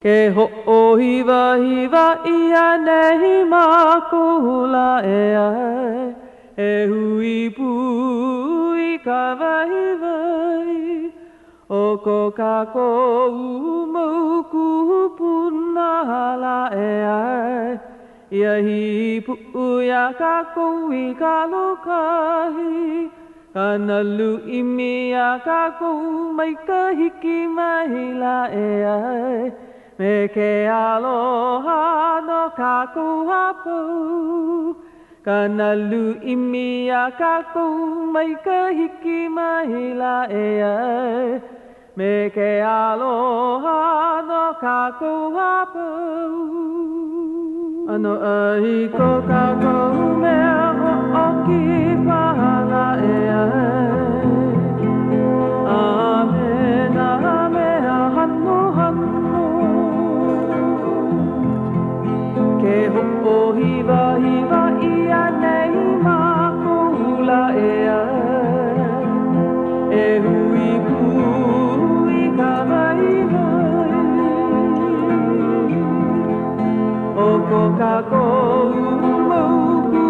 Ke hoʻohiwa hiwa ia nehi makula e ai E hui pui ka wahiwai O ko kako umauku punala e ai Ia hi puu ia kako I ka lokahi Kana lu imi ia kako mai ka hiki mahila e ai Me ke aloha no kako hapau Kana lu imi a kako mai ka hiki mahila e ai Me ke aloha no kako hapau Ano ai ko kako mea o ki pahala e ai Amen, amen, hano, hano Ke hoʻohiwa hiwa ia nei makula e ai E hui pui ka wahiwai O ko kako umauku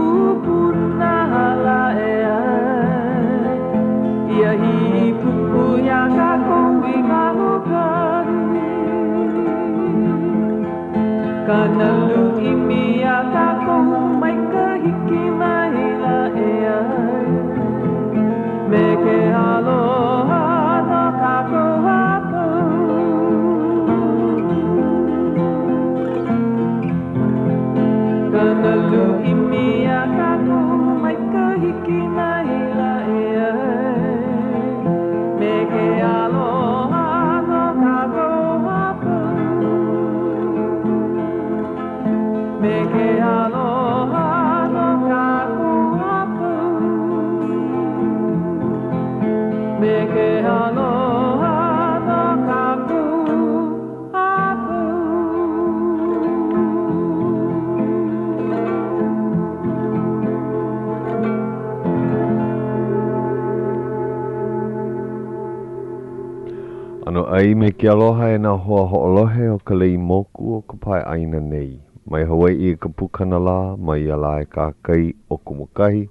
punala e ai Ia hi puu ia kako I ka lokahi Kana lu imi a kako mai ka hiki mahila e ai Me ke aloha no kako hapau Kana lu imi a kako mai ka hiki mahila e ai Me ke aloha no kako hapau Me ke aloha no kako hapau Me ke aloha no kako hapau Ano ai me ke aloha e nā hoa hoʻolohe o ka lei moku o ka pai aina nei. Mai Hawaiʻi ka pukana la, mai ia la e ka kai o kumukahi,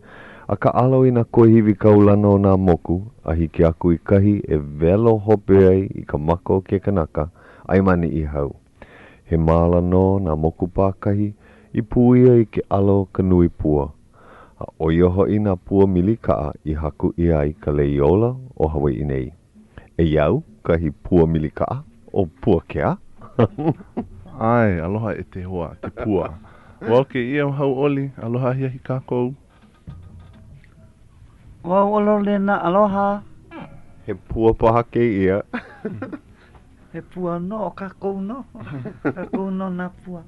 a ka alo I nā kohiwi kaulana o nā moku, a hiki aku I kahi e velo hope ai I ka mako o ke kanaka, ai mani I hau. He māla no nā moku pākahi, I puia I ke alo ka nui pua. A oia hoi nā pua milikaa I haku I ai ka leiola o Hawaiʻi nei. E iau, kahi pua milikaa o Puakea. Ai, aloha e te hoa, te pua. Wau ke ia Hau'oli, aloha hia hi kākou. Wau o Lolena, aloha. He pua paha ke ia. He pua no, o kākou no. Kākou no nā pua.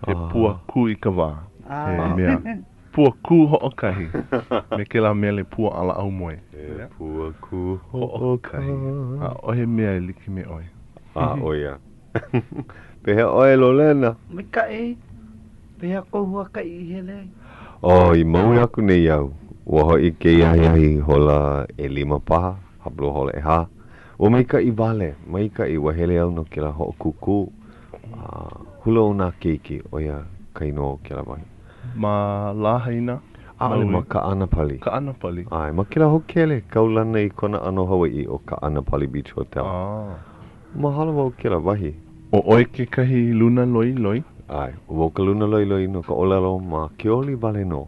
He pua ku I ka wā. Ai. He mea, pua ku hoʻokahi. Me ke la mea le pua ala au moe. He pua ku hoʻokahi. A ohe mea e liki me oi. A oia. Pehea oe Lolena. Mikai. Pehea kohua kai I hele. O, I maui aku nei au. Ua hoi ke iahi hola e 5 paha, haplo hola e ha. Ua maika I vale, maika I wahele au no ke la hoʻokuku. Hula o nā keiki, oia kaino ke la wahi. Ma la haina. Ale ma ka ana pali. Ka ana pali. Ai, ma ke la hokele, kaulana I kona ano Hawaiʻi o ka ana pali beach hotel. Mahalo wau ke la wahi. O oi ke kahi luna loi loi. Ai, o ka luna loi loi no ka olelo ma ke oli vale no.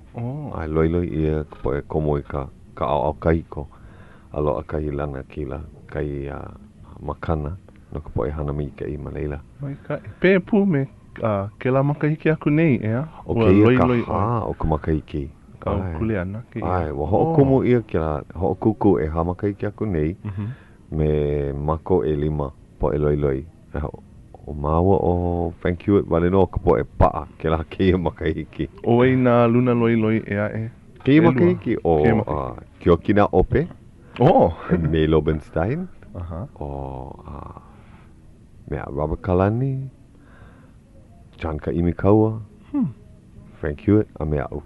Ai, loi loi ia ka poe komo I ka au kahiko. Alo a kahi lana kila, kahi makana, no ka poe hana mi ke I maleila. Mai ka, pe pu me ke la makahiki aku nei, ea? O ke ia ka o ka makahiki. Au kule ana ke ia. Ai, wa hoʻokumu ia ke la, hoʻokuku e ha makahiki aku nei, me mako e 5 po e loi loi. O maua o thank you wale no ka po e paa ke la ke ia makahiki. O ei nā luna loi loi ea e? Ke ia makahiki o Kiokina Ope. Me Lobenstein. O mea Robert Kalani. John Ka Imi Kaua. Thank you a mea au.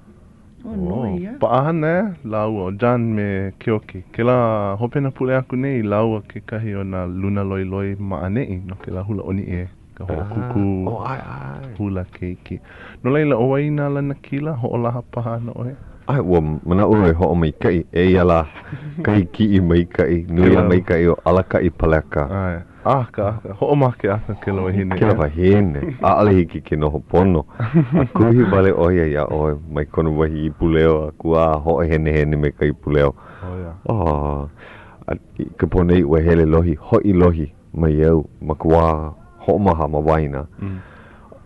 Paahana lau o John me Keoki. Ke la hopena pule aku nei lau ke kahi o nā luna loi loi maanei no ke la hula oni e. ka ho'okuku. Ai. Hula keiki. No leila o waina lana kila ho'olaha paha na oe. Ai, ua mana ue ho'o mai kai. E ala kai ki I mai kai. Nuia mai kai o alaka I paleka. Ai. Aka. Ho'o make aka ke lo hine. Ke la hine. A ale hiki ke noho pono. A kuhi wale oia ia oe. Mai kono wahi I puleo. A kua ho'o hene me kai puleo. Oh. Ka ponei ua hele lohi. Hoi lohi. Mai eu. Makua ho'o maha ma waina.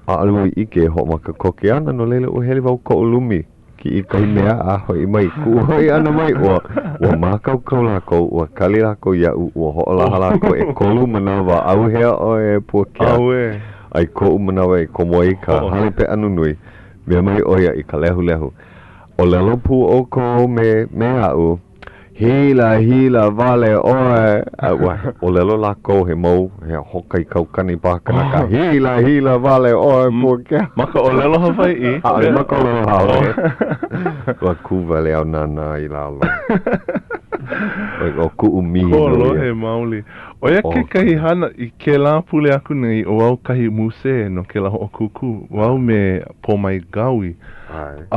A alua ike ho'o maka koke ana no leila ua hele wau ko ulumi. Ki I kai mea a hoi mai. Ku hoi ana mai. Ua makau kau lako. Ua kali lako iau. Ua ho'olaha lako e kolu manawa. Au hea o e Puakea. Au e. Ai ko manawa e komoe ka. Hale pe anu nui. Mea mai oia I ka lehu. O lelo pu o ko me au. Hila vale oe. O lelo lako he mau. He hokai kau kani pakanaka. Hila vale oe Puakea. Maka o lelo Hawaiʻi. Ai maka o lelo Hawaiʻi. Wa kuva leo nana I lalo. O ku umihi. Ko lohe mauli. Oia ke kahi hana I ke la pule aku nei o wau kahi muse no ke la ho'okuku. Wau me po mai gaui. Ai.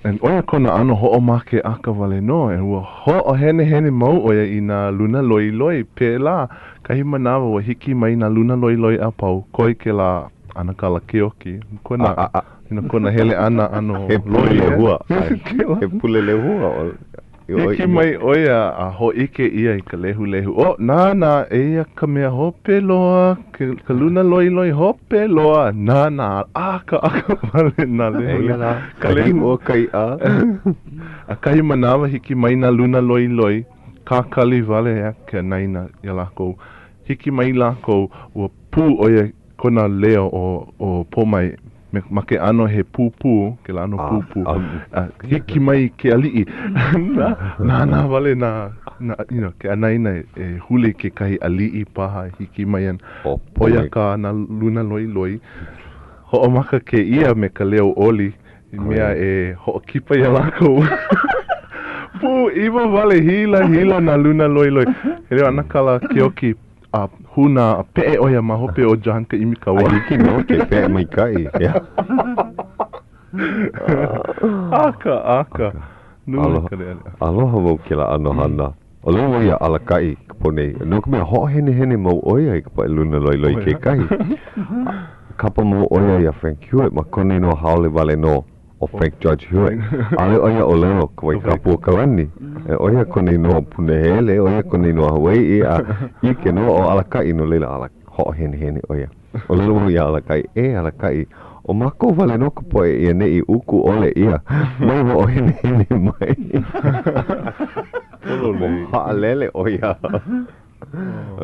And oia kona ano ho'o make aka wale no. E ua ho'o hene mau oia I nā luna loi pe la. Kahi manawa wa hiki mai nā luna loi a pau. Koi ke la ana kala keoki. Kona hele ana ano he pule le hua. He pule le hua. Hiki mai oia a ho ike ia I ka lehu. O, nā, eia ka mea hope loa, ka luna loi hope loa, nā, aka wale nā lehu. Eia ka lehu o kai a. A kahi manawa hiki mai nā luna loi, ka kali wale ea ke naina ia lako. Hiki mai lako, ua pū oia kona leo o po mai. Make ano he pūpū, ke la ano pūpū. Hiki mai ke ali'i. Nā wale nā, ke anaina e hule ke kahi ali'i paha hiki mai an. Oia ka nā luna loi. Ho'o maka ke ia me ka leo oli. Mea e ho'o kipa ia lako. Pū, iwa wale hila nā luna loi. He reo anakala keoki. Huna pe'e oia ma hope o jahanka imi kaua. Ai hiki no ke pe'e mai kai. Aka. Aloha wau ke la ano hana. O leo ia alakai ka ponei. No ka mea ho'o hene mau oia I ka pae luna loi ke kai. Kapa mau oia ia Frank Hewitt ma kone no haole wale no. O Frank Judge Hewitt. Ale oia o leo ka wai kapua kalani. E oia kone no punehele, oia kone no Hawaii a ike no o alakai no leila ala ho'o hene oia. O lelo ia alakai alakai. O mako wale no ka poe ia nei uku ole ia. Mai ho'o hene mai. Ha'alele oia.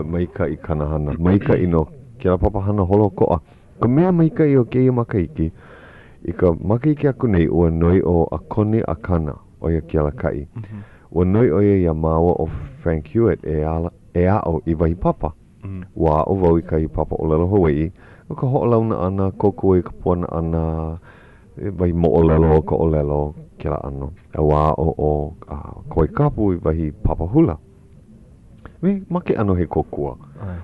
Maika I kanahana. Maika I no kia papahana holo ko'a. Ka mea maika I o keia makaiki. I ka makaiki aku nei ua noi o a kone a kana oia ki alakai. Ua noi oia ia maua o Frank Hewitt e ao I wahi papa. Ua o wau I kai papa o lelo Hawaii. O ka ho'olauna ana, koko I ka puana ana, wahi mo o lelo o ka o lelo ki la ano. E ua o koi kapu I wahi papa hula. Me make ano he kokua.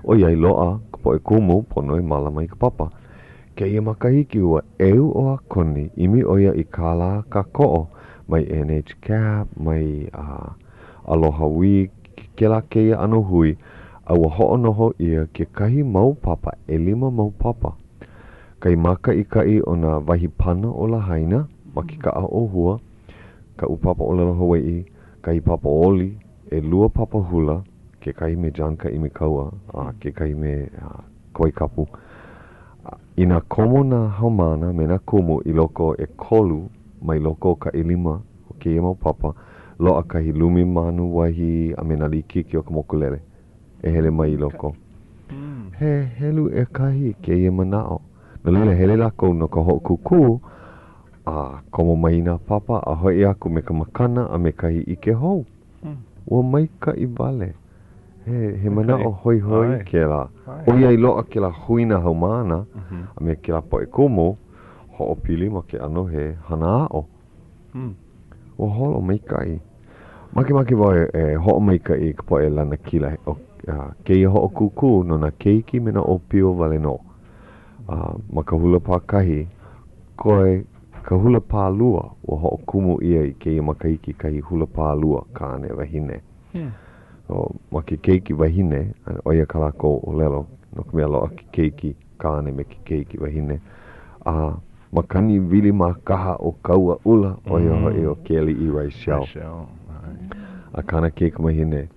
O iai loa, ka poe kumu, pono I malama I ka papa. Ke ia makahiki ua eu o a koni imi oia I kala ka ko'o mai NH Cap, mai Aloha Week, ke la ke ia ano hui a ua ho'onoho ia ke kahi mau papa e 5 mau papa. Kai maka I kai o na wahi pana o la haina, maki ka a o hua, ka upapa o lelo Hawaii, kai papa oli, e 2 papa hula, ke kai me janka imi kaua, ke kai me koi kapu. Ina komo na haumana me na kumu I loko e kolu mai loko ka 5 o ke ia mau papa loa kahi lumi manu wahi a me na likiki o ka mokulele e hele mai I loko. He helu e kahi ke ia manao. Na lele hele lako no ka ho'okuku komo mai na papa a hoi aku me ka makana a me kahi ike hou. Ua mai ka I vale. He manao hoi ke la. O iai loa ke la huina haumana a me ke la poe kumu ho'opili ma ke ano he hana a'o. O holo mai kai. Make wai ho'o mai kai ka poe lana kila ke ia ho'okuku no na keiki me na opio vale no. Ma ka hula pākahi, koe ka hula pālua o ho'okumu ia I keia makahiki kahi hula pālua ka ane wahine. O ma ke keiki wahine, oia ka lako o lelo, no ka mea loa ke keiki ka ane me ke keiki wahine. Ma kani wili ma kaha o kaua ula, oia hoi o Kelly I Rachel. A kana keika mahine,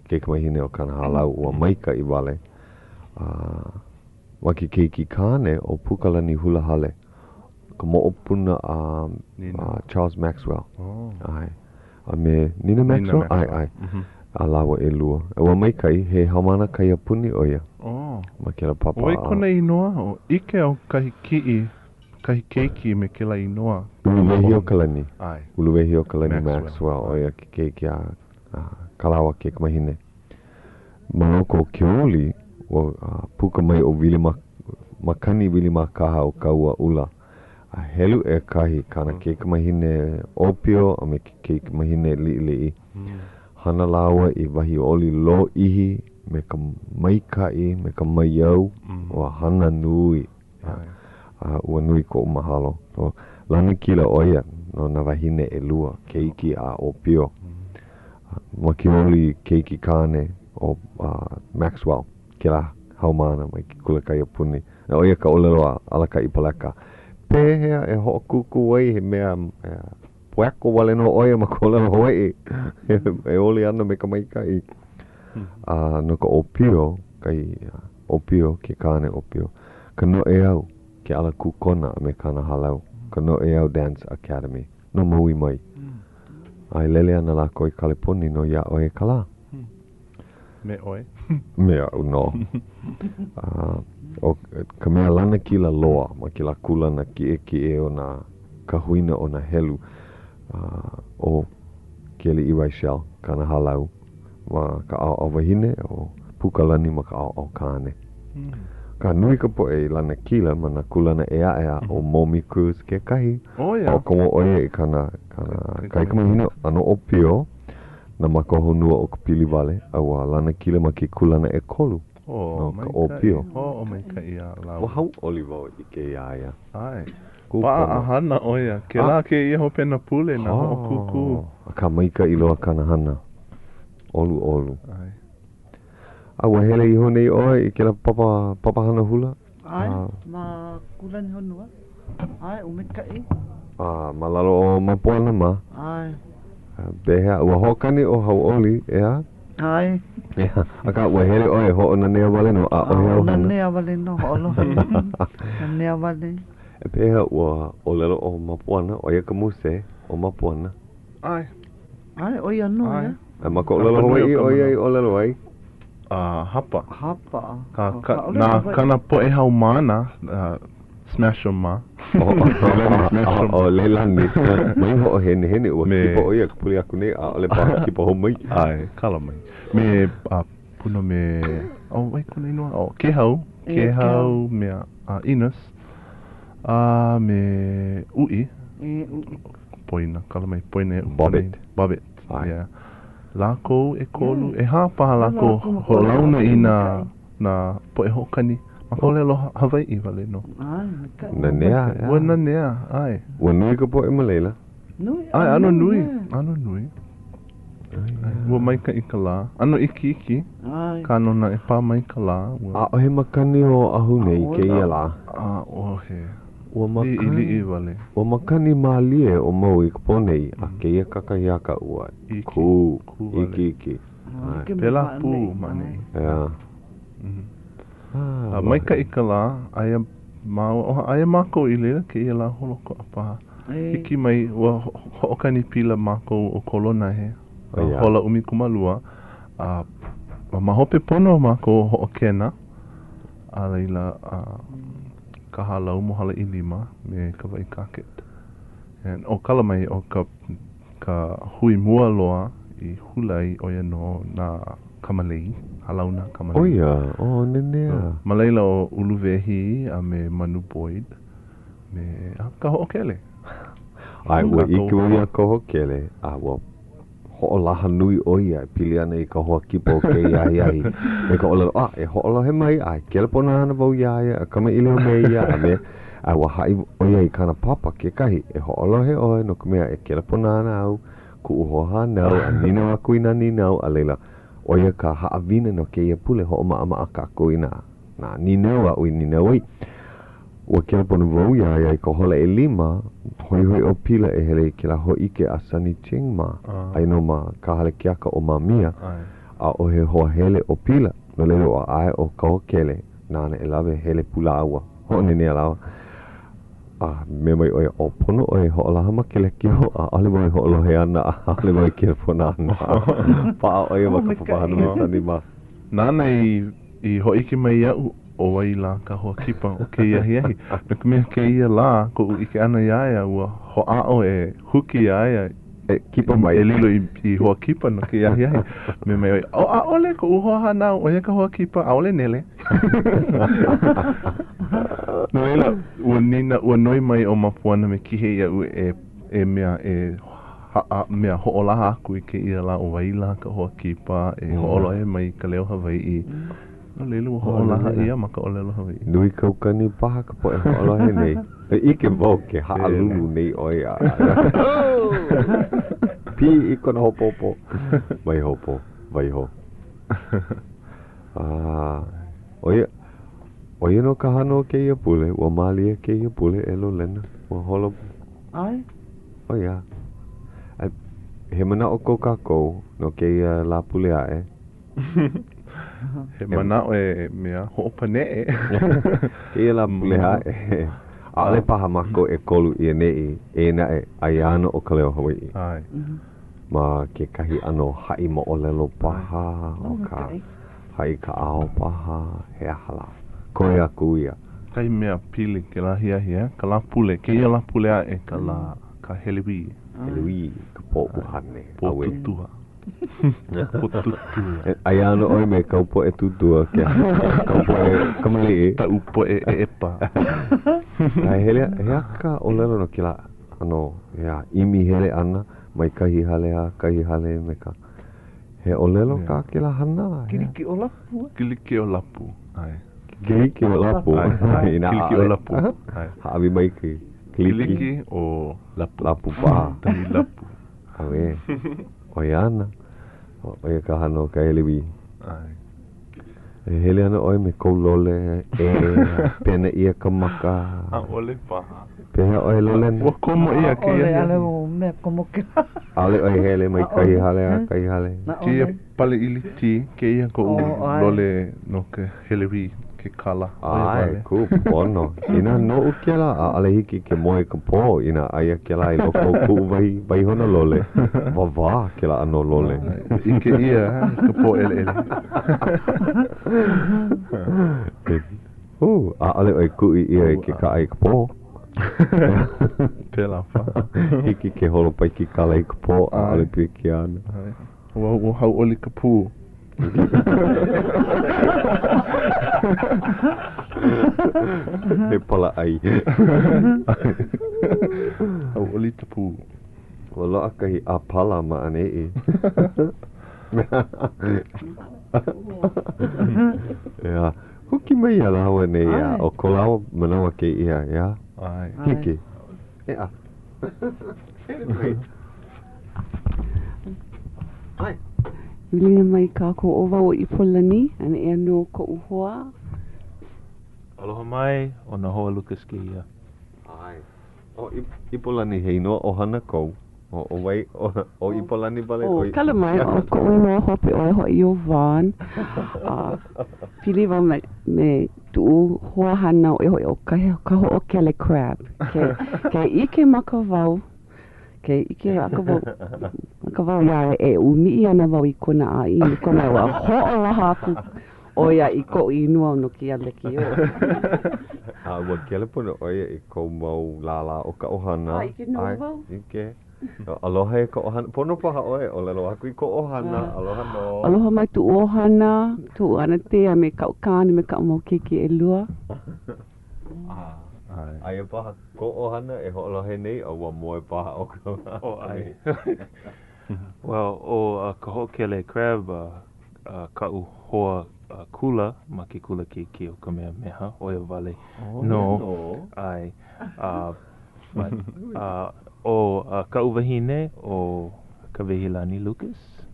keika mahine o kana halau ua maika I wale. Ma ke keiki ka ane o Pukalani hula hale. Ka mo'opuna Charles Maxwell. Ai. A me Nina Maxwell? Ai. A lawa e lua. E wa mai kai, he haumana kai a puni oia. Ma ke la papa. Oi kona inoa o ike o kahi ki'i, kahi keiki me ke la inoa. Uluwehi o Kalani. Ai. Uluwehi o Kalani Maxwell. Oia ke keiki a kalawa ke kamahine. Maloko ke oli, puka mai o wili makani wili makaha o kaua ula. A helu e kahi kana keika mahine opio a me ke keika mahine li'i. Hana lawa I wahi oli lo ihi me ka maikai me ka maiau o hana nui. Ua nui ko mahalo. O lana kila oia no na wahine e lua keiki a opio. Ma ki oli keiki kane o Maxwell ke la haumana mai ki kula kai a puni. Na oia ka olelo alaka I palaka. Pehea e ho'okuku wai he mea puako wale no oia ma ko leo Hawaiʻi. E oli ana me ka maikai. No ka opio, kai opio ke kane opio. Ka no e au ke ala kukona me kana halau. Ka no e au Dance Academy. No maui mai. Ai lele ana la koi Kaleponi no ia oe kala. Me oe. Me au no. O ka mea lana kila loa ma kila kulana ki e o na kahuina o na helu o Kelly I Rachel kana halau ma ka au wahine o Pukalani ma ka au kane. Ka nui ka po e lana kila ma na kulana ea o Momi Cruz ke kahi. O komo oe I kana kai ka mahina ano opio na maka honua o ka pili wale awa lana kila ma ke kulana e kolu. No ka opio. O mai ka ia lau. Wa hau'oli wau I ke iaia. Ai. Pa ahana oia. Ke la ke ia ho pena pule na ho kuku. A ka maika I loa kana hana. Olu. Ai. A wa hele I honei oe I ke la papa hana hula? Ai, ma kulani honua. Ai, umekai. Ma lalo o mapuana ma. Ai. Behea, ua hokani o hau'oli, ea? Ai. Aka ua hele oe ho na nea wale no a oe au hana. Na nea wale no olohe. Na nea wale. E peha ua o lelo o mapuana, oia ka muse o mapuana. Ai. Ai, oia no ia. E mako o lelo Hawaiʻi oia I o lelo ai? Hapa. Hapa. Na kana po e hau mana, smash o ma. O leilani. Mai ho o hene ua kipa oia ka puli aku nei a ole pa kipa ho mai. Ai, kala mai. Me puno me wai kuna inoa. Ke hau mea Inus. Me ui. Poina, kala mai poina e Bobbit. Yeah. Lako e kolu, e hapa lako ho launa I na po e hokani. Mako lelo Hawaiʻi wale no. Na nea. Ua na nea, ai. Ua nui ka po e Malela? Nui. Ai, ano nui. Ua maika I ka la. Ano iki. Kano na e pā mai ka la. O he makani o ahu nei ke ia la. O he. Ua makani. Li'i wale. Ua makani malie o mau I ka ponei a ke ia kakahiaka ua. Ku. Iki. Pela pū mani. Ea. Maika I ka la, aia mako I lera ke ia la holoko a paha. Hiki mai, ua hookani pila mako o kolona he. Hola umikumalua. Mahope pono mako hookena. A leila, ka halau mohala I lima me ka wai kaket. O kala mai o ka hui mua loa I hulai oia no na kamalei. Halauna kamalei. Oia, nenea. Malaila o Uluwehi a me Manu Boyd. Me ka hookele. Ai, ua iki ua ka hokele. A ua ho'olaha nui o ia, pili ana I ka hoa kipa o ke iahi. Me ka olelo, e ho'olohe mai, ai, kelepona ana vau iaia, a kama ileo me ia, a me, a wahai o ia I kana papa ke kahi, e ho'olohe oe, no ka mea, e kelepona ana au, ku uhoha nau, a nina aku ina ninau, a leila, o ia ka haawina no ke ia pule, ho'oma ama a kako ina, na ninau a ui ninau ai. Ua kelepona vau iaia I ka hola e 5, hoi o pila e hele ke la ho ike a sani chingma, ai no ma ka hale kiaka o mamia, a o he hoa hele o pila, no lelo a ae o ka kele, nana e lawe hele pula aua, ho nene alawa. Me mai oe o pono oe ho alaha ma kele kio, a ale mai ho alohe ana, a ale mai kelepona ana. Paa oe ma ka papahana me sani ma. Nana I ho ike mai au, o wai la ka hoa kipa o ke iahi. Na ka mea ke ia la, ko u ike ana iaia, ua ho ao e huki iaia, kipa mai. E lilo I hoa kipa no ke iahi. Me mai oi, o a ole ko u hoa hana, o ia ka hoa kipa, a ole nele. No ela, ua noi mai o mapuana me kihe ia u e mea mea ho'olaha aku I ke ia la o wai la ka hoa kipa, e ho'olohe mai Ka Leo Hawaiʻi. No lelu ho'olaha ia ma ka olelo Hawaiʻi. Nui kaukani paha ka po e ho'olohe nei. E ike vau ke ha'alulu nei oi a. Pi I kona hopopo. Mai hopo, vai ho. Oia no ka hano ke ia pule, ua malia ke ia pule e Lolena. Ua holo. Ai? O ia. He mana o ko kako no ke ia la pule ae. He manao e mea ho'opane e. Ke ia la pule ae. Ale paha mako e kolu ia nei e na e aiana o Ka Leo Hawaiʻi. Ai. Ma ke kahi ano hai mo o lelo paha o ka hai ka ao paha he ahala. Koe aku ia. Kai mea pili ke la hiahia, ka la pule, ke ia la pule a e ka helewi. Helewi, ka po uhane. Po tutua. Po tutua. Ai ano oi me kaupo e tutua ke kaupo e kamali e. Ta upo e epa. Ai hele, he aka o lelo no ke la, ano, hea, imi hele ana, mai kahi hale me ka. He o lelo ka ke la hana. Kiliki o lapu. Kiliki o lapu, ai. Kiliki o lapu. Kiliki o lapu. Haawi mai ki. Kiliki o lapu. Lapu paha. Tahi lapu. Awe. Oi ana. Oi ka hano ka helewi. Ai. E hele ana oi me koulole e pena ia ka maka. A ole paha. Pena oi Lolena. Ua komo ia ke ia. Ole ale o mea komo ke. Ale oi hele mai kahi hale. Ke ia pale iliti, ke ia ko lole no ke helewi. Ke kala. Ai, ku pono. Ina no ukela a ale hiki ke moe ka po ina aia ke la I loko ku vai hono lole. Vava ke la ano lole. Ike ia ka po ele. A ale oi ku ia ke ka ai ka po. Pela fa. Hiki ke holo pai ki kala I ka po a ale pi ki ana. Ua hau'oli ka pū. He pala ai. Hau'oli ta pū. Ua loa kahi a pala ma ane e. Ia. Huki mai a lawa nei ia. O ko lawa manawa ke ia ia. Ai. Hiki. Ia. Ai. Lolena mai kako o wau I polani, ana e anō ko uhoa. Aloha mai, o na hoa Lucas ke ia. Ai. O Ipolani hei noa o hana kou. O wai, o Ipolani bale. O kala mai, o ko inoa hope o hoi o Vaughan. Pili wau me tu hoa hana o hoi o ka ho o kele crab. Ke ike maka wau. Ke ike aka wau ia e umi ana wau I kona a I kona wa ho'olaha aku o ia I ko inua no ki ale ki o. Ua kelepona oia I kou mau lala o ka ohana. Ike no wau. Ike. Aloha e ka ohana. Pono paha oe o lelo aku I ko ohana. Aloha no. Aloha mai tu ohana. Tu ana te a me kau kāni me kau mau keke e lua. Ai paha ko ohana e ho'olohe nei o wa moe paha o ka. O ai. Well, ka ho'okele crab, ka'u hoa kula, ma ke kula ke o ka mea meha, o ia wale. No. Ai. But, ka'u wahine o ka wehilani Lucas.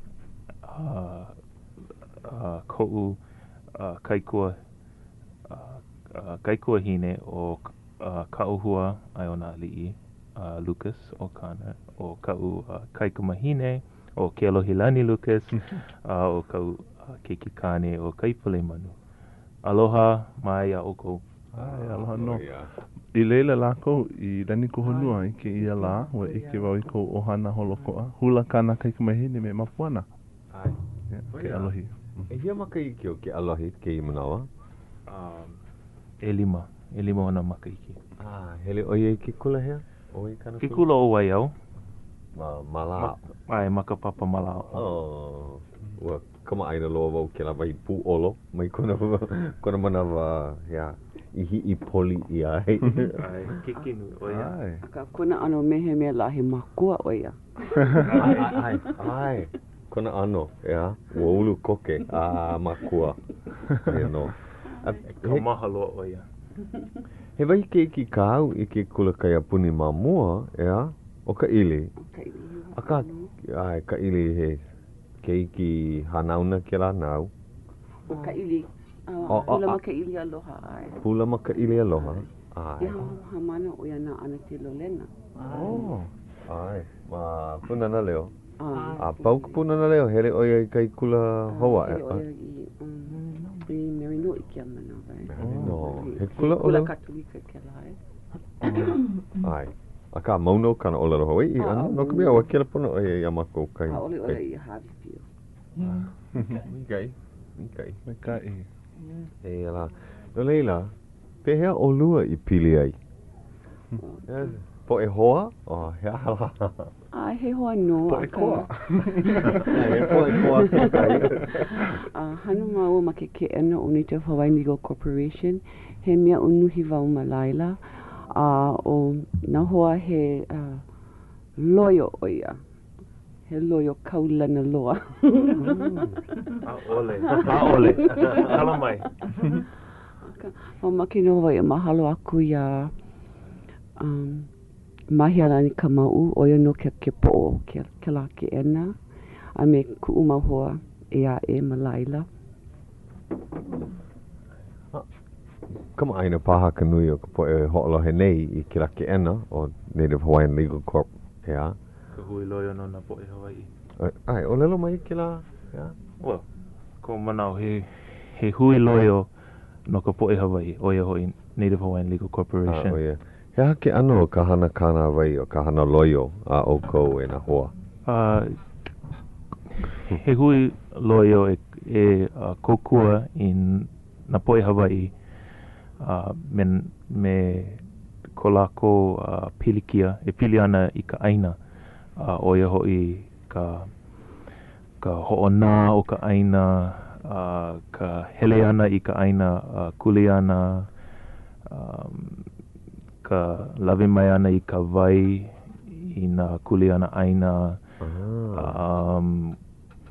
Ko'u kaikua hine o ka'u hua ai o nā li'i Lucas o Kana, o ka'u kaikamahine o ke alohilani Lucas, o ka'u keiki kane o kaipale manu. Aloha mai a oko. Ai, aloha no. I leila lako, i rani ko honua i ke ia la, wa ike wau i ko ohana holokoa. Hula kana kaikamahine me mapuana. Ai. Ke alohi. E hia makaiki o ke alohi ke i manawa? E lima ona makaiki. Hele oia i ke kula hea? Oi kana Ke kula o wai au. Malao. Ai, makapapa malao. Ua kama aina loa wau ke lawa i pu olo. Mai kona manawa, i poli i ai. Ai, ke kinu oia. Ka kona ano mehe mea lahi makua oia. Ai. Kona ano, ua ulu koke, makua. No. Ka maha loa oia. He wai ke iki kāu i ke kula kai apuni mā mua, o ka ili. Ka ili he ke iki hanauna ke la nau. O ka ili. Pula ma ka ili aloha ai. Pula ma ka ili aloha. Ia hamana o ia na ana te Lolena. Ai, ma punana leo. Pau ka punana leo, hele oia i kai kula hoa. Hele oia i Merino i kia mana vai. No, he kula o Kula katolika ke lai. Ai. A ka mauno kana o lero Hawaiʻi, ana no ka mea wa kera pono o ia mako kai. Hau'oli oia i Harvey Field. Mikai. Mikai. E ala. No leila, pehea o lua i pili ai. Po e hoa? He ala. He hoa no. Po e koa. Po e koa ke kai. Hana maua ma ke KCCN o State of Hawaiʻi Legal Corporation. He mea unuhi wau ma laila. O nā hoa he loyo oia. He loyo kaulana loa. Aole. Tala mai. O makino wai mahalo aku ia mahi alani ka mau oia no ke po'o ke la ke ena. A me ku'u mahoa e ma laila. Kama aina paha ka nui o ka poe ho'olohe nei i ki rake ena o Native Hawaiian Legal Corp. Ka hui loyo no na poe Hawaii. Ai, o lelo mai ki la? Well, ko manao he hui loyo no ka poe Hawaii o ia hoi Native Hawaiian Legal Corporation. He hake ano o ka hana kāna wai o ka hana loyo a o kou e na hoa? He hui loyo e kokua i na poe Hawaii me ko lako pilikia, e pili ana i ka aina o ia hoi ka ho'ona o ka aina, ka hele ana i ka aina, kuli ana, ka lawe mai ana i ka vai i na kuli ana aina,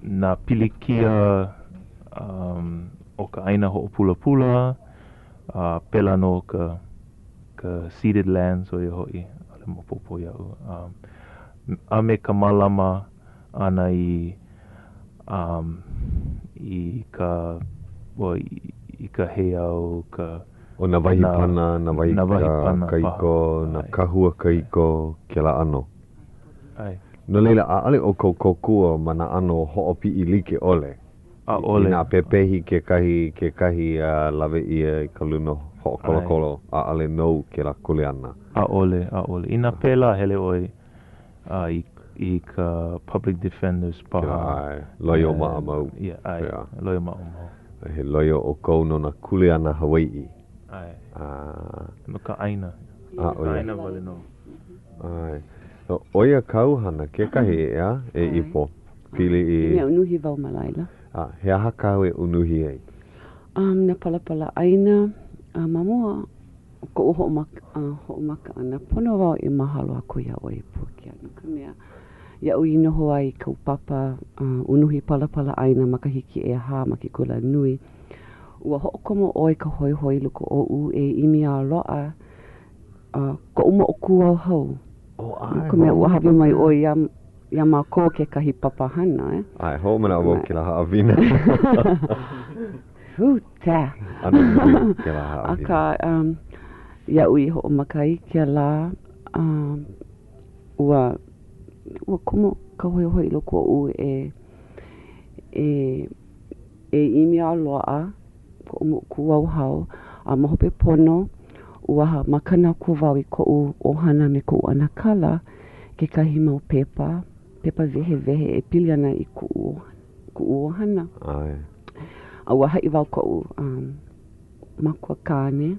na pilikia o ka aina ho'opula pula, pela no ka ceded lands o ia hoi, ale mo popo iau. A me ka malama ana i ka heau, o na wahi pana, na wahi kaiko, na kahua kaiko, ke la ano. Ai. No leila, ale o kou kokua ma na ano ho'opi i like ole. Ole. I nā pepehi ke kahi lawe ia i ka luno ho'okolokolo, ale nou ke la kule ana. Ole. I nā pēla hele oi i ka public defenders paha. Loyo ma'a mau. Loyo ma'a mau. He loyo o kou no na kule ana Hawaiʻi. Ai. No ka aina. Ka aina wale no. Ai. No, oia kauhana, ke kahi e ipo. Pili i... Mea unuhi wau malaila. He aha kau e unuhi ei? Na palapala aina, mamua, ko ho'omaka ana. Pono wau i mahalo aku ia o i Puakea. No ka mea, Ia ui noho ai kau papa unuhi palapala aina makahiki e ha maki kula nui. Ua ho'okomo oi ka hoi hoi luko o u e imi a loa ko uma o ku au hau. Ko mea ua hawi mai oi ia mā ko ke kahi papa hana. Ai, ho mana o ki la haawina. Huta. Ana nui ki la haawina. Aka ia ui ho'o makai ke la ua komo ka hoi hoi luko o u e imi a loa ko umu ku au hau a mahope pono ua makana ku wau i ko u ohana me ko ana kala ke kahi mau pepa vehe vehe e pili ana i ku ohana. Ai. A ua hai wau ko u makua kane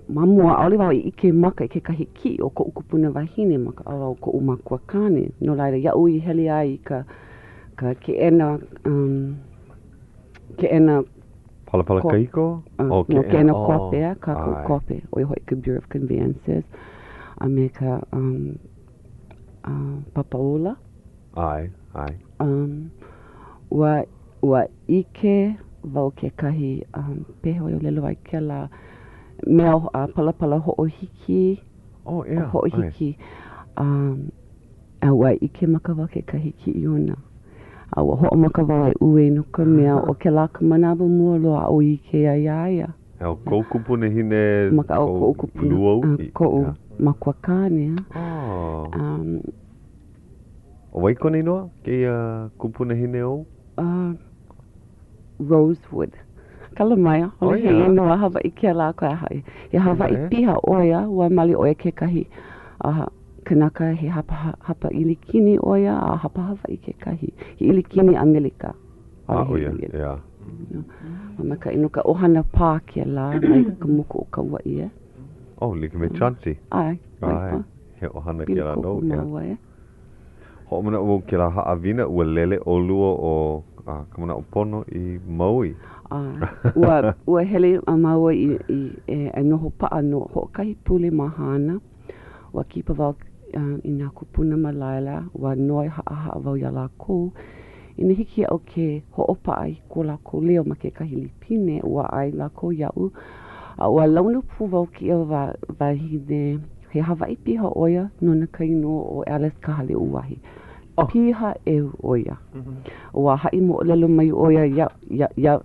mamua aole wau i ike maka i ke kahi ki o ko kupuna wahine maka au ko u makua kane no laila ia ui heli ai ka ke ena Palapala kaiko? No, ke ena kope, ka kope, o i hoi ka Bureau of Conveyances, a me ka papaola. Ai. Ua ike wau ke kahi peho i o lelo ai ke la mea palapala ho'ohiki. Oh, yeah. Ho'ohiki. A ua ike maka wau ke kahi ki i ona. A ua ho'o maka wau ai ue no ka mea o ke la ka manawa mua loa o ike a iaia. Eo kou kupune hine maka au kou kupune. Luau? Kou makua kane. Oh. O waiko nei noa? Ke kupune hine o? Rosewood. Kala mai, ole he noa Hawaii ke la ko ai. He Hawaii piha oia, ua mali oia ke kahi kanaka he hapa ilikini oia a hapa Hawaii ke kahi. He ilikini Amerika. Oia, yeah. Maka inu ka ohana pā ke la mai ka muku o ka wai Oh, like me chansi. Ai. He ohana ke la no. Yeah. Ho mana o ke la haawina ua lele o lua o kamana o pono I Maui. Ua hele a Maui I noho paa no ho kahi pule mahana. Ua kipa wau I nā kupuna malaila. Ua noi haa wau ia la kou. Ina hiki au ke ho'opa ai ko la ko leo ma ke kahi lipine. Ua ai la kou iau. Ua launu pu wau ki au wahine. He Hawaii piha oia no na kaino o Alice Kahale uwahi. Piha oia. Ua hai mo lelo mai oia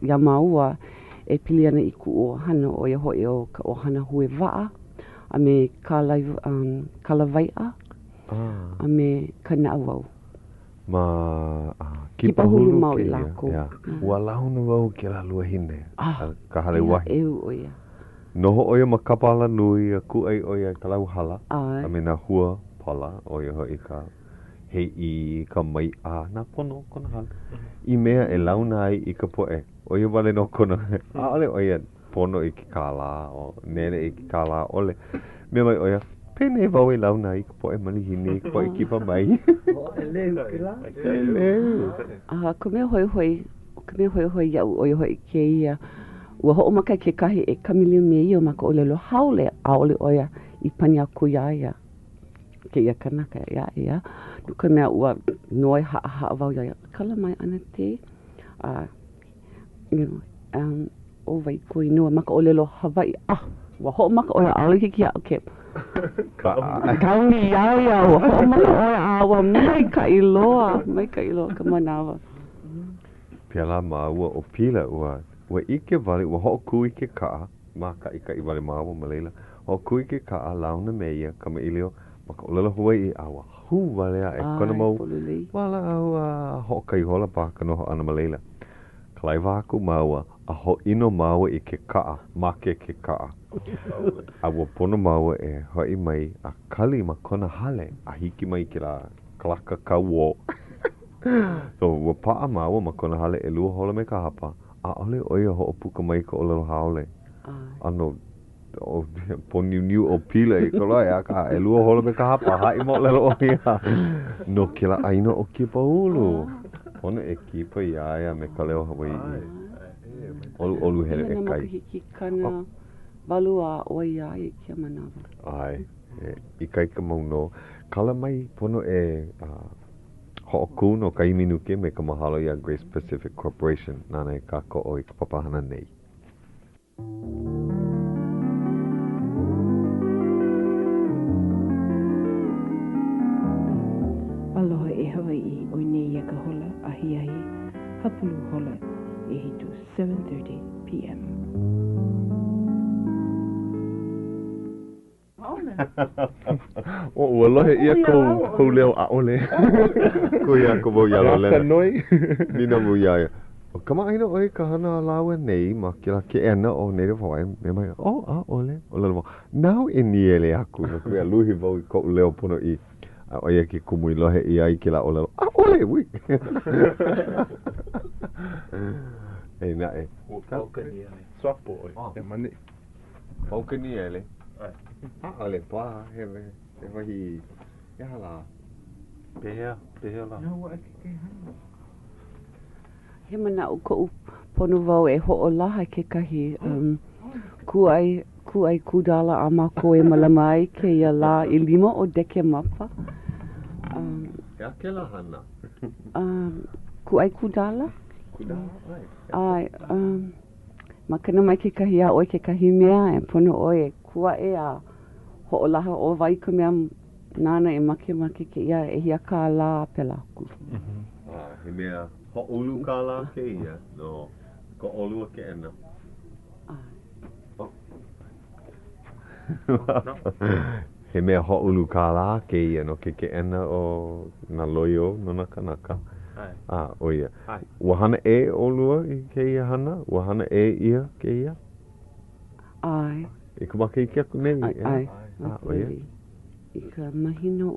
ya maua e pili ana I ku ohana oia hoi o ka ohana hue waa. A me kalawai'a. A me kanawau. Kipa hulu mau I lako. Ua launu wau ke la lua hine. Kahale wahi. Oia. Noho oia ma kapala nui a kuai oia ka hala. A me na hua pala oia hoi ka hei ka mai na pono kona hala. I mea e launa ai I ka poe. Oia wale no kona. Ale oia pono I ki kāla o nere I ki kāla ole. Mea mai oia pene wau e launa ai ka poe malihine ka poe kipa mai. Leu ki la. Leu. Ko mea hoi iau oia hoi ke ia. Ua ho'o maka ke kahi e kamili me ia maka o lelo haole a ole oia I pani a kuiaia. Ke ia kanaka ia. Nuka mea ua noi haa wau ia. Kala mai ana te. O vai kui nua maka o lelo Hawaii. Ua ho'o maka oia ale hiki a ke. Kaungi iaia. Ua ho'o maka oia awa mai ka iloa. Mai ka iloa ka manawa. Pia la maa ua o pila ua. Ua ike wale, ua ho'o kui ke kaa, maka ika I wale maa ma leila. Ho'o kui ke kaa launa me ia, kama ilio, maka o lala Hawaii awa hu wale a e kona mau. Wala au ho'o kai hola paka noho ana ma leila. Kalai waku maua, a ho ino maua I ke kaa, make ke kaa. A ua pono maua e hoi mai a kali ma kona hale, a hiki mai ki la kalaka kauo. So ua paa maua ma kona hale e lua hola me ka hapa. A ole oia ho'o puka mai ka o lalo haole. Ano, po niu o pila I kolai a ka e lua hola me ka hapa. Hai mo lalo oia. No ke la aina o kipa ulu. Ona e kipa iaia me Ka Leo Hawaiʻi. Olu hele e kai. Hiki kana walu a oia I kia manawa. Ai. I kaika mauno. Kala mai pono ho'oku no kai minuke me ka mahalo ia Grace Pacific Corporation. Nana e ka ko'o I ka papahana nei. Aloha e Hawaiʻi o nei ia ka hola ahiahi hapulu hola e hitu 7:30 p.m. O ua lohe ia kou leo a'ole. Ko ia ko mo ia Lolena. Noi. Nina mo ia. O kama aina oi ka hana lawa nei ma kila ke ena o nei Hawaiian me mai ole o lalo now in niele aku no ke luhi vau ko leo pono I o ia ki kumu I lohe I ai kila o lalo ole wi e na e Swapo oi e mani o ke niele ole pa he vahi ya hala Pehea la. He mana o ko pono wau e ho'olaha kekahi kuai kudala a mako e malamai ke ia la I 5 o deke mapa. ya ke la hana Kuai kudala? kudala Ai makana mai kekahi a oi kekahi mea e pono oi kua e a ho'olaha o wai ka mea nana e make ke ia e hia ka la pelaku. he mea ho'ulu ka la ke ia no ko olua ke ena he mea ho'ulu ka la ke ia no ke ena o na loyo no na kanaka o ia ua hana e olua I ke ia hana ua hana e ia ke ia Ai I ka maka I ke aku nei ai o ia I ka mahino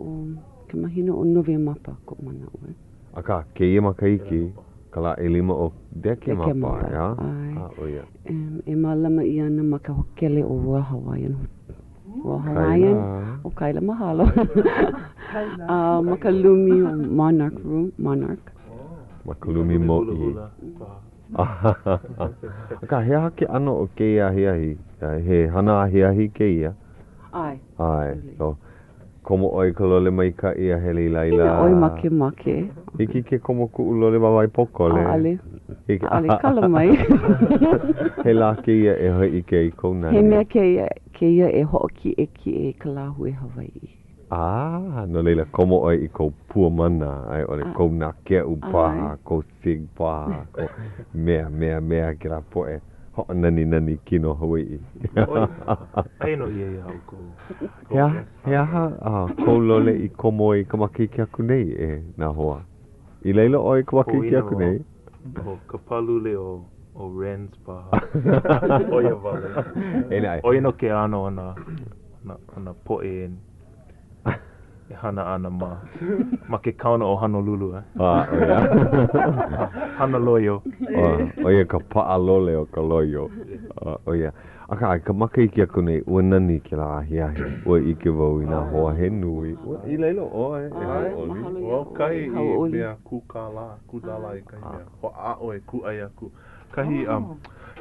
o nove mapa ko mana ue aka ke ia maka iki ka la e 5 o deke mapa ya o ia e malama I ana ma ka hokele o Royal Hawaiian o Kaila mahalo ma ka lumi o Monarch Makalumi mo I aka he hake ano o ke ia hiahi he hana hiahi ke ia ai so komo oi ka lole mai ka ia hele laila oi make hiki ke komo ku lole mawai pokole ale kala mai he la ke ia e hoi I ke I kouna he mea ke ia e hoki e ki e ka lahu e Hawaiian no leila komo oi I ko pua mana ai ole ko na ke upa ko sig pa ko mea ke la poe ho nani kino Hawaiian Ai no ia au ko. ko lole I komo I ka maki ke aku nei e na hoa I leila oi ka maki ke aku nei O ka palule o Rens pa. Oia vale. Oia no ke ano ana poe e hana ana ma ke kauna o Honolulu hana loyo oia ka paa lole o ka loyo oia aka ka maka iki aku nei ua nani ke la ahiahi ua ike wau I nā hoa he nui I leilo oe o kai I mea kudala I kai mea ho a oe ku ai aku kahi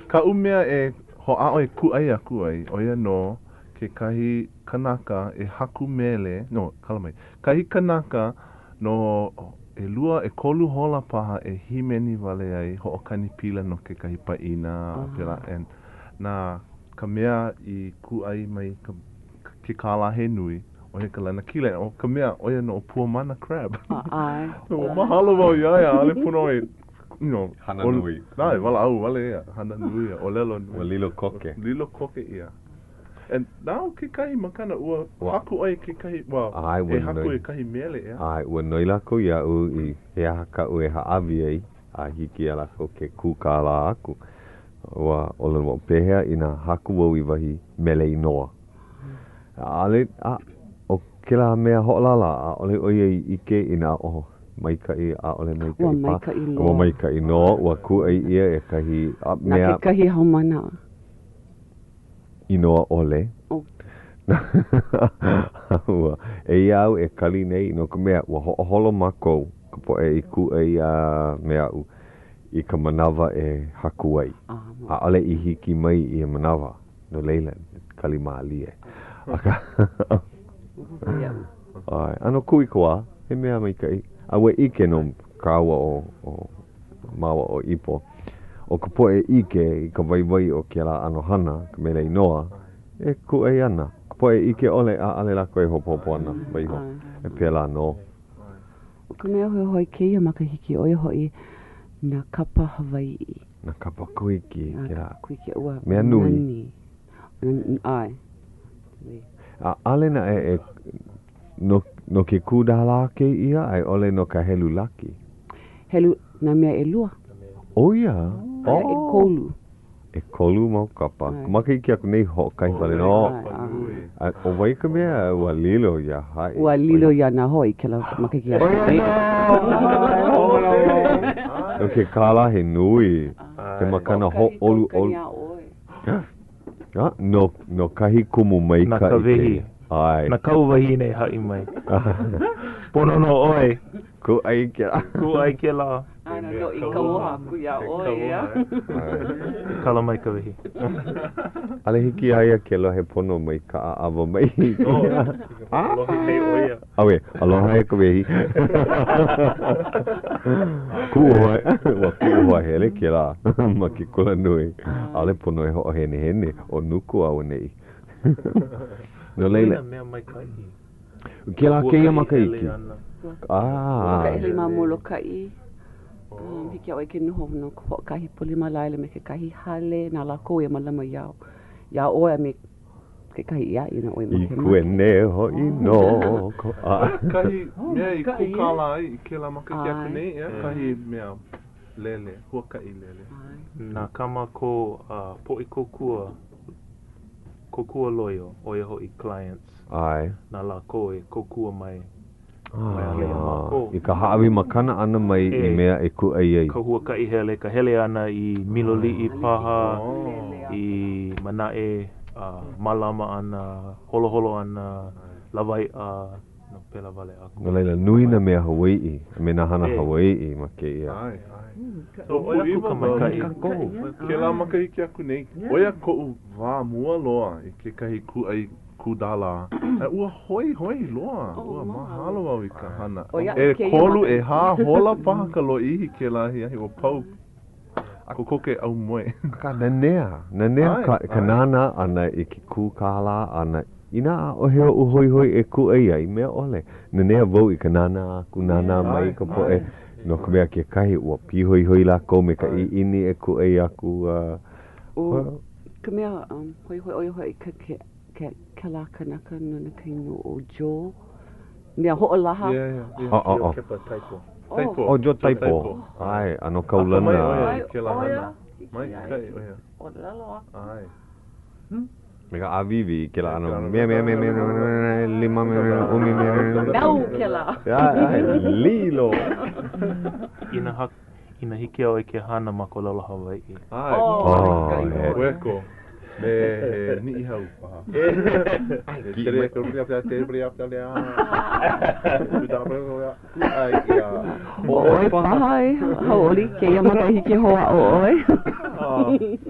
ka umea e ho a oe ku ai aku ai oia no ke kahi kanaka e haku mele no kalamai kahi kanaka no e lua e kolu hola paha e himeni wale ai ho'okani pila no ke kahi paina pela and na ka mea I ku ai mai ke kala he nui o he kalana kile o ka mea oia no o pua mana crab o mahalo wau iaia ale puno e hana nui nai wala au wale ia hana nui o lelo nui o lilo koke ia and now ke kahi makana ua haku ai ke kahi e haku e kahi mele ia ua noi lako ia I he haka ue haawi ai a hiki ala ko ke kukala aku ua ole mo pehea I nā haku wau I wahi mele I noa ale o kila mea ho'olala ole oia I ike I nā maikai ole maikai no ua ku ai ia e kahi mea na ke kahi haumana inoa ole ua e iau e kali nei no ka mea ua ho'oholo mako ka po e I ku ai mea u I ka manawa e haku ai a ole I hiki mai I manawa no leila kali maali e aka Ai, ano kui koa, he mea mai kai. Awe ike no kaua o maua o ipo. O ka poe ike i ka waiwai o kia la ano hana, ka mele inoa, e ku e ana. Ka poe ike ole a ale lako e hopo ana, waiho. E pia la no. O ka mea hoi keia makahiki o hoi na kapa Hawaii'i. Na kapa kuiki, kia la. Kuiki ua. Mea nui. Ai. A ale na no ke kūdala ke ia, ai ole no ka helu laki. Helu, na mea e lua. O ia? E kolu. E kolu mau kapa. Maka iki aku nei ho kai wale no. O wai ka mea ua lilo ia hai. Ua lilo ia na hoi ke la maka iki aku. O ke kala he nui. Te makana ho olu. No kahi kumu mai ka Na ka wehi. Ai. Na kau wahi nei hai mai. Pono no oe. Ku ai ke la. Ku ai ke la. Ana no i ka oha ku ia oe ia. Kala mai ka wehi. Ale hiki aia ke lohe pono mai ka awa mai. Aloha hei oia. Awe, aloha e ka wehi. Kuohoi, wa kuohoi hele ke la. Ma ki kula nui. Ale pono e ho hene o nuku au nei. No leila. Mea mai kai. Ke la keia makaiki. Ka ele ma molo kai. Hiki au e ke noho no ko kahi polima laile me ke kahi hale na la ko e malama iau. Ia oe me ke kahi ia ina oe me ke I kue ne ho i no. Kahi mea I kukala ai, I ke la maka ki aku nei, kahi mea lele, huakai lele. Nā kama ko po'i kokua loio o ia hoi clients. Ai. Nā la ko e kokua mai. I ka haawi makana ana mai I mea e ku ai. Ka huakai hele, ka hele ana I miloli I paha, I manae, malama ana, holoholo ana, lawai no pela vale aku. No leila, nui na mea Hawai'i, me na hana Hawai'i ma ke ia. Ai. So oia ku ka mai kai. Ke la makahiki aku nei. Oia ko'u wā mua loa I ke kahi ku ai kūdala. Ua hoi loa. Ua mahalo au I ka hana. E kolu e hā hola paha ka lo ihi ke la hi o pau. Ako koke au moe. Ka nanea ka nana ana I ki kūkala ana ina a oheo uhoi e ku ai ai mea ole. Nanea vau I ka nana ku nana mai ka poe. No ka mea ke kahi ua pihoi lako me ka I ini e ku ai aku. Ka mea hoi ke la kanaka no na kainu o Jo. Mea ho'olaha. O Jo taipo. Ai, ano kaulana. Mai ke la hana. Mai kai oia. O lalo Ai. Me ka avivi ke la ano. Mea lima umi Nau ke la. Ai, lilo. Ina hiki au e ke hana ma ko lalo Hawai'i. Ai. Weko. Me ni hau paha. Tere ko ria te ria te ria. Ai ia. Oi pai. Hau'oli ke ia makahiki hoa o oi.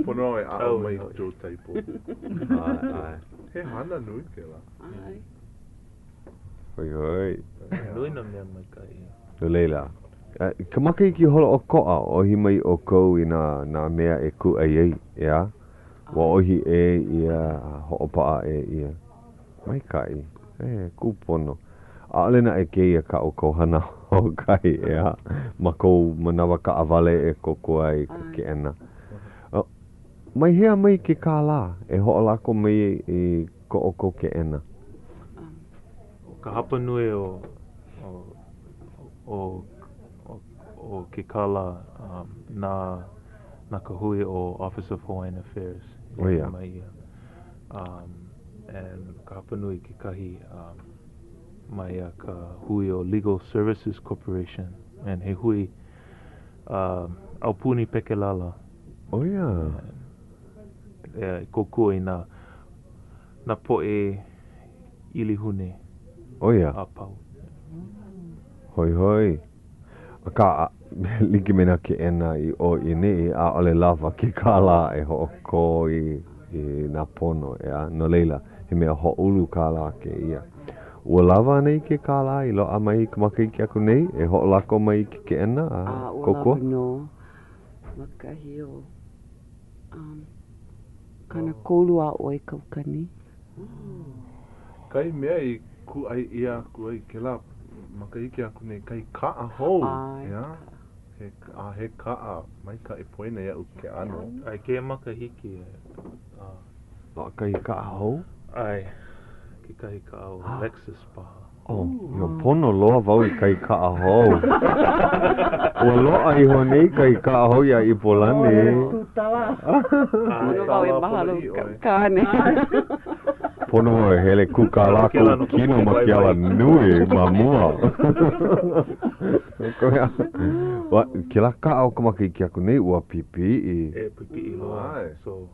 Pono e a mai jo taipo. Ai. He hana nui ke la. Ai. Hoi. Nui na mea mai kai. Leila. Ka makahiki hola o ko'a o hi mai o kou I nā mea e ku ai, ia? Wa ohi e ia ho'opaa e ia. Mai kai. Kupono. A'alena e keia ka o kohana o kai ia. Ma kou manawa ka awale e koko ai ke ena. Mai hea mai ke kāla e ho'olako mai I ko o ko ke ena. Ka hapa nui o ke kala na ka hui o Office of Hawaiian Affairs. Oh, yeah. And ka hapa nui ke kahi mai ka hui o Legal Services Corporation. And he hui aupuni pekelala. Oh yeah. Kokua I na poe ilihune. Oh yeah. Apau. Hoi. Ka liki mena ke ena I o ini a ole lava ki kala e ho ko I na pono ea no leila he mea ho ulu kala ke ia Ua lava nei ke kāla I loa mai ka makahiki aku nei e ho'olako mai ki ke ena a Ua kokua? lava no. Makahi o kana kolu a oi kaukani. Kai mea I ku ai ia aku ai ke la makahiki aku nei kai kaa hou. Ia. He kaa mai ka e poina ia u ke ano. Ai ke makahiki Loa kai kaa hou? ai ke kai ka o Lexus paha. Oh, yo pono loa vau I kai kaa hou. Ua loa I ho nei kai kaa hou ia I polane. Tutawa. Ua vau e mahalo kāne. Pono e hele kukalako kino makiala nui mamua. Wa ke la ka au ka makahiki aku nei ua pipi I. E pipi I loa. So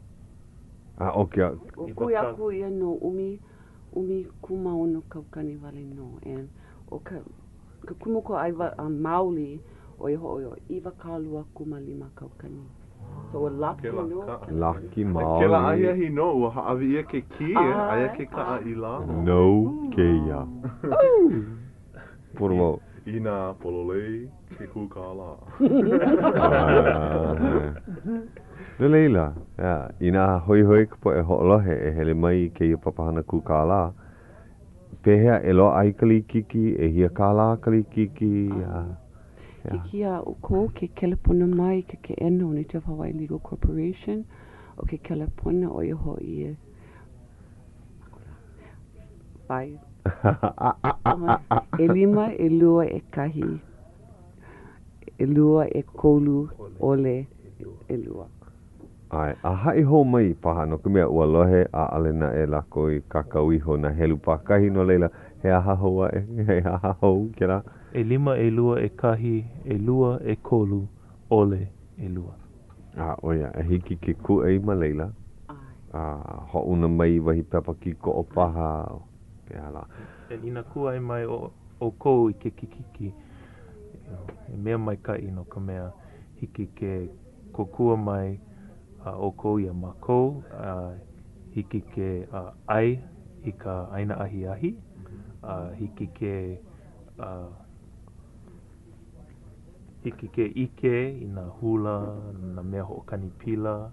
Okay. O kui aku ia no umi kumaono kaukani wale no. And o ka kumoko aiwa mauli o iho iwa kālua kumalima kaukani. So o laki no. Laki Ke la maoli. aia hi no ua haawi ia ke ki aia ke kaa I la. No keia. Puro mau. Ina pololei ke kukala. Leila, ina hoi ka po e ho'olohe e hele mai ke ia papahana kukala. Pehea e loa ai kalikiki, e hia kāla kalikiki. Ke kia o ko ke kelepona mai ke ke eno o State of Hawaiʻi Legal Corporation o ke kelepona o iho I e. Pai. E lima, e lua, e kahi. E lua, e kolu, ole, e lua. Ai, a hai ho mai paha no ka mea ua lohe a alena e lako I kakauiho na helu pakahi no leila he aha hoa he aha hou kera. e lima, e lua, e kahi, e lua, e kolu, ole, e lua. Oia, e hiki ke ku e ma leila. Ho una mai wahi pepa ki ko o paha. Ke ala. E ina kua e mai o kou I ke kikiki. E mea mai ka ino ka mea hiki ke kokua mai o kou ia makou. Hiki ke ai I ka aina ahi ahi. Hiki ke ike I na hula, na mea ho'okani pila.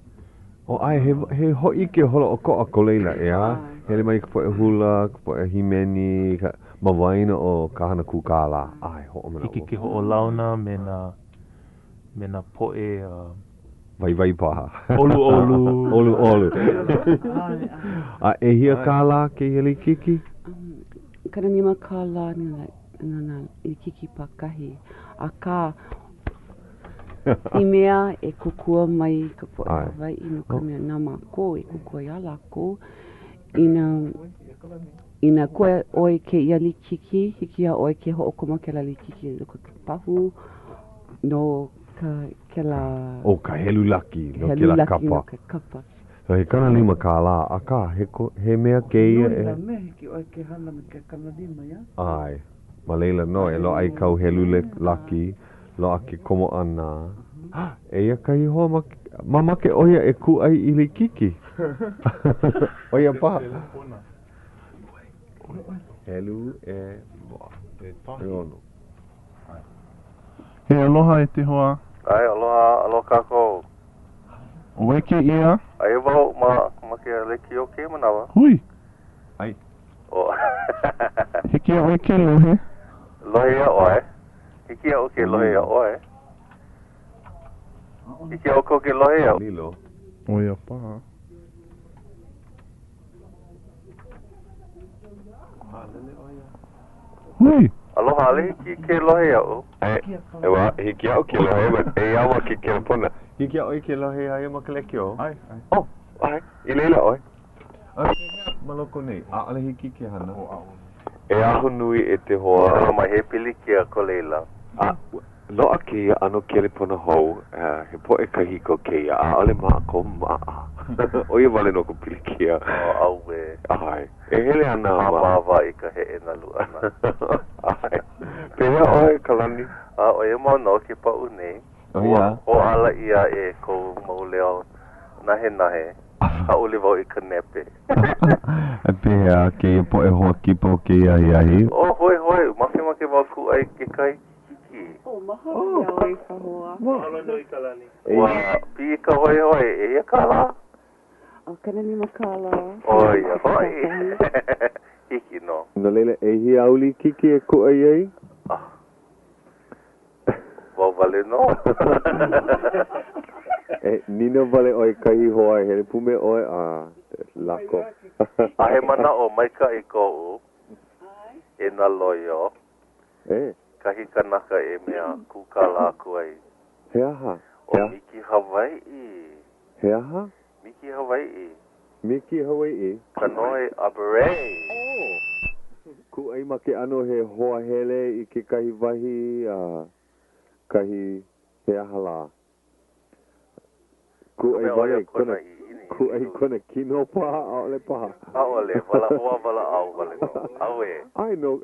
O ai, he ho ike holo o ko a ko leila ea. Hele mai ka po e hula, ka po e himeni, ka mawaina o kahana kukala. Ai, ho o mena Hiki ke ho'o launa me na poe vai paha. olu. E hia kāla ke heli kiki? Kana nima kāla nana I kiki pakahi. A ka I mea e kukua mai ka po e Hawaiʻi no ka mea nā mako e kukua ia lako. Ina koe oi ke ia li kiki, hiki a oi ke ho'okoma ke la li kiki no ka pahu no ke la... O ka helu laki, no ke la kapa. No ka kapa. So he kana lima kāla, a ka he mea ke ia e... Nuna me hiki oi ke hana me ke kana lima ia. Ai, ma leila no, e lo ai kau helu laki, lo a ke komo ana. E ia kai hoa mama ke oia e ku ai I li kiki. Oia pa. Helu e ono. He aloha e te hoa. Ai, aloha kako. O weke ia. Ai wau, ma ke leki o ke manawa. Hui. Ai. O. Hiki a weke lohe. Lohe a oe. Hiki a o ke lohe a oe. Hiki a o ko ke lohe a. Lilo. Oia paha. Hui. Aloha ale hiki ke lohe a o. Ewa, hiki au ke lohe, ma e awa ki ke pona. Hiki au ke lohe ai ma ke leki o. Ai. Oh, ai, I leila oi. Maloko nei, a ale hiki ke hana. E aho nui e te hoa. Ma he pili ki a ko leila. Loa ke ia ano ke le pona hou, he po e kahiko ke ia, a ale maa ko maa. Oia wale no ko pili ke ia. O au we. Ai, e hele ana Ma maa. wa I ka he e na luana. Ai, pehea oe kalani. O e mau no ke pa unei. O ia. O ala ia e ko mauleo nahe. Hau'oli wau I ka nepe. E pēhea ke po e hoa kipo ke iahi. Oh, hoi, make wau ku ai ke kai kiki. Oh, mahalo ia oi ka hoa. Mahalo nui ka lani. Wa, pi ka hoi, e ia ka la? O kana ni makala. Oh, ia hoi. Hiki no. Nolena, e hi auli kiki e ku ai ei? Wau vale no. E nina vale oi kahi hoa e hele pume oi a lako. A he mana o maika I kou. E na loyo. E, Kahi kanaka e mea kukala aku ai. he aha. O Miki Hawaiʻi. He aha? Miki Hawaiʻi. Miki Hawaiʻi. Kanoe Abere. Ku ai ma ke ano he hoa hele I ke kahi wahi kahi he aha la. Ku ai wale kona ku ai kona kino paha aole paha. Aole, wala hoa wala au wale no. Aue. Ai no,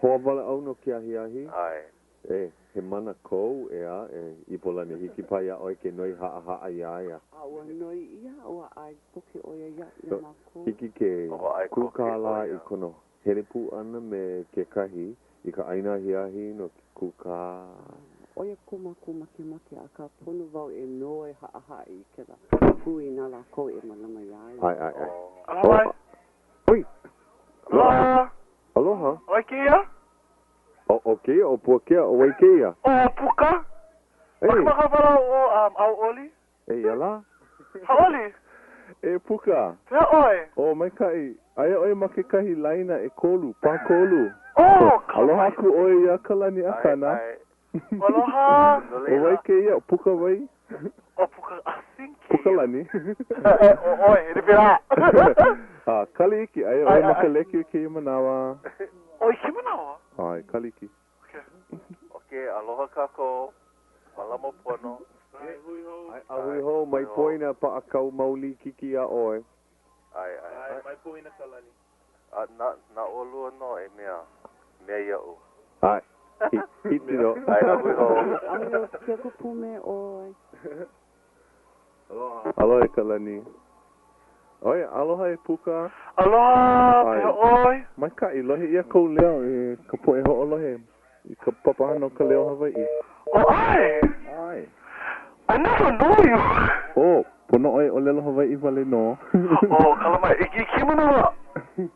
hoa wale au no ke ahi. Ai. E, he mana kou I polani hiki pai a oi ke noi haa ia. Aua noi ia o ai poke oia ia So, mako. hiki ke O ai kukala koke I kono hele pu ana me ke kahi I ka aina hiahi no ke kuka. Oia kuma make a ka ponu wau e noe haa I ke la. Pui na la ko e malama ia. Ai. Aloha. Oi. Aloha. Aloha. Oi kia. O ke o Puakea o Waikeia. O puka. Ei, Makawala o Hau'oli. ei ala. Hau'oli. E puka. Pea oi. O mai kai, aia oi ma ke kahi laina e kolu, pā kolu. Oh, Aloha ku oi ia ka lani akana. Aloha. O wai ke ia, puka wai. O puka asinki. Puka lani. Oi, ele virá. Kali iki, aia oi ma ka leki ke ia manawa. Oi, que manawa. Ai, kali iki. Okay, aloha kako. Malamo pono. Ai ahui ho mai poina pa akau mauli kiki a oi. Ai. Mai puina ka lani. Na olua no e mea iau. Ai. Hiti no. Ai, ahui ho. Aua kia ko pume oi. Aloha e ka lani. Oi, aloha e puka. Aloha, pea oi. Mai kai, lohe ia kou leo e ka po e ho lohe. I ka papahana o Ka Leo Hawaiʻi. Oh, ai. Ai. I never know you. Oh, pono oi o lelo Hawaiʻi vale no. Oh, kalamai, iki manawa.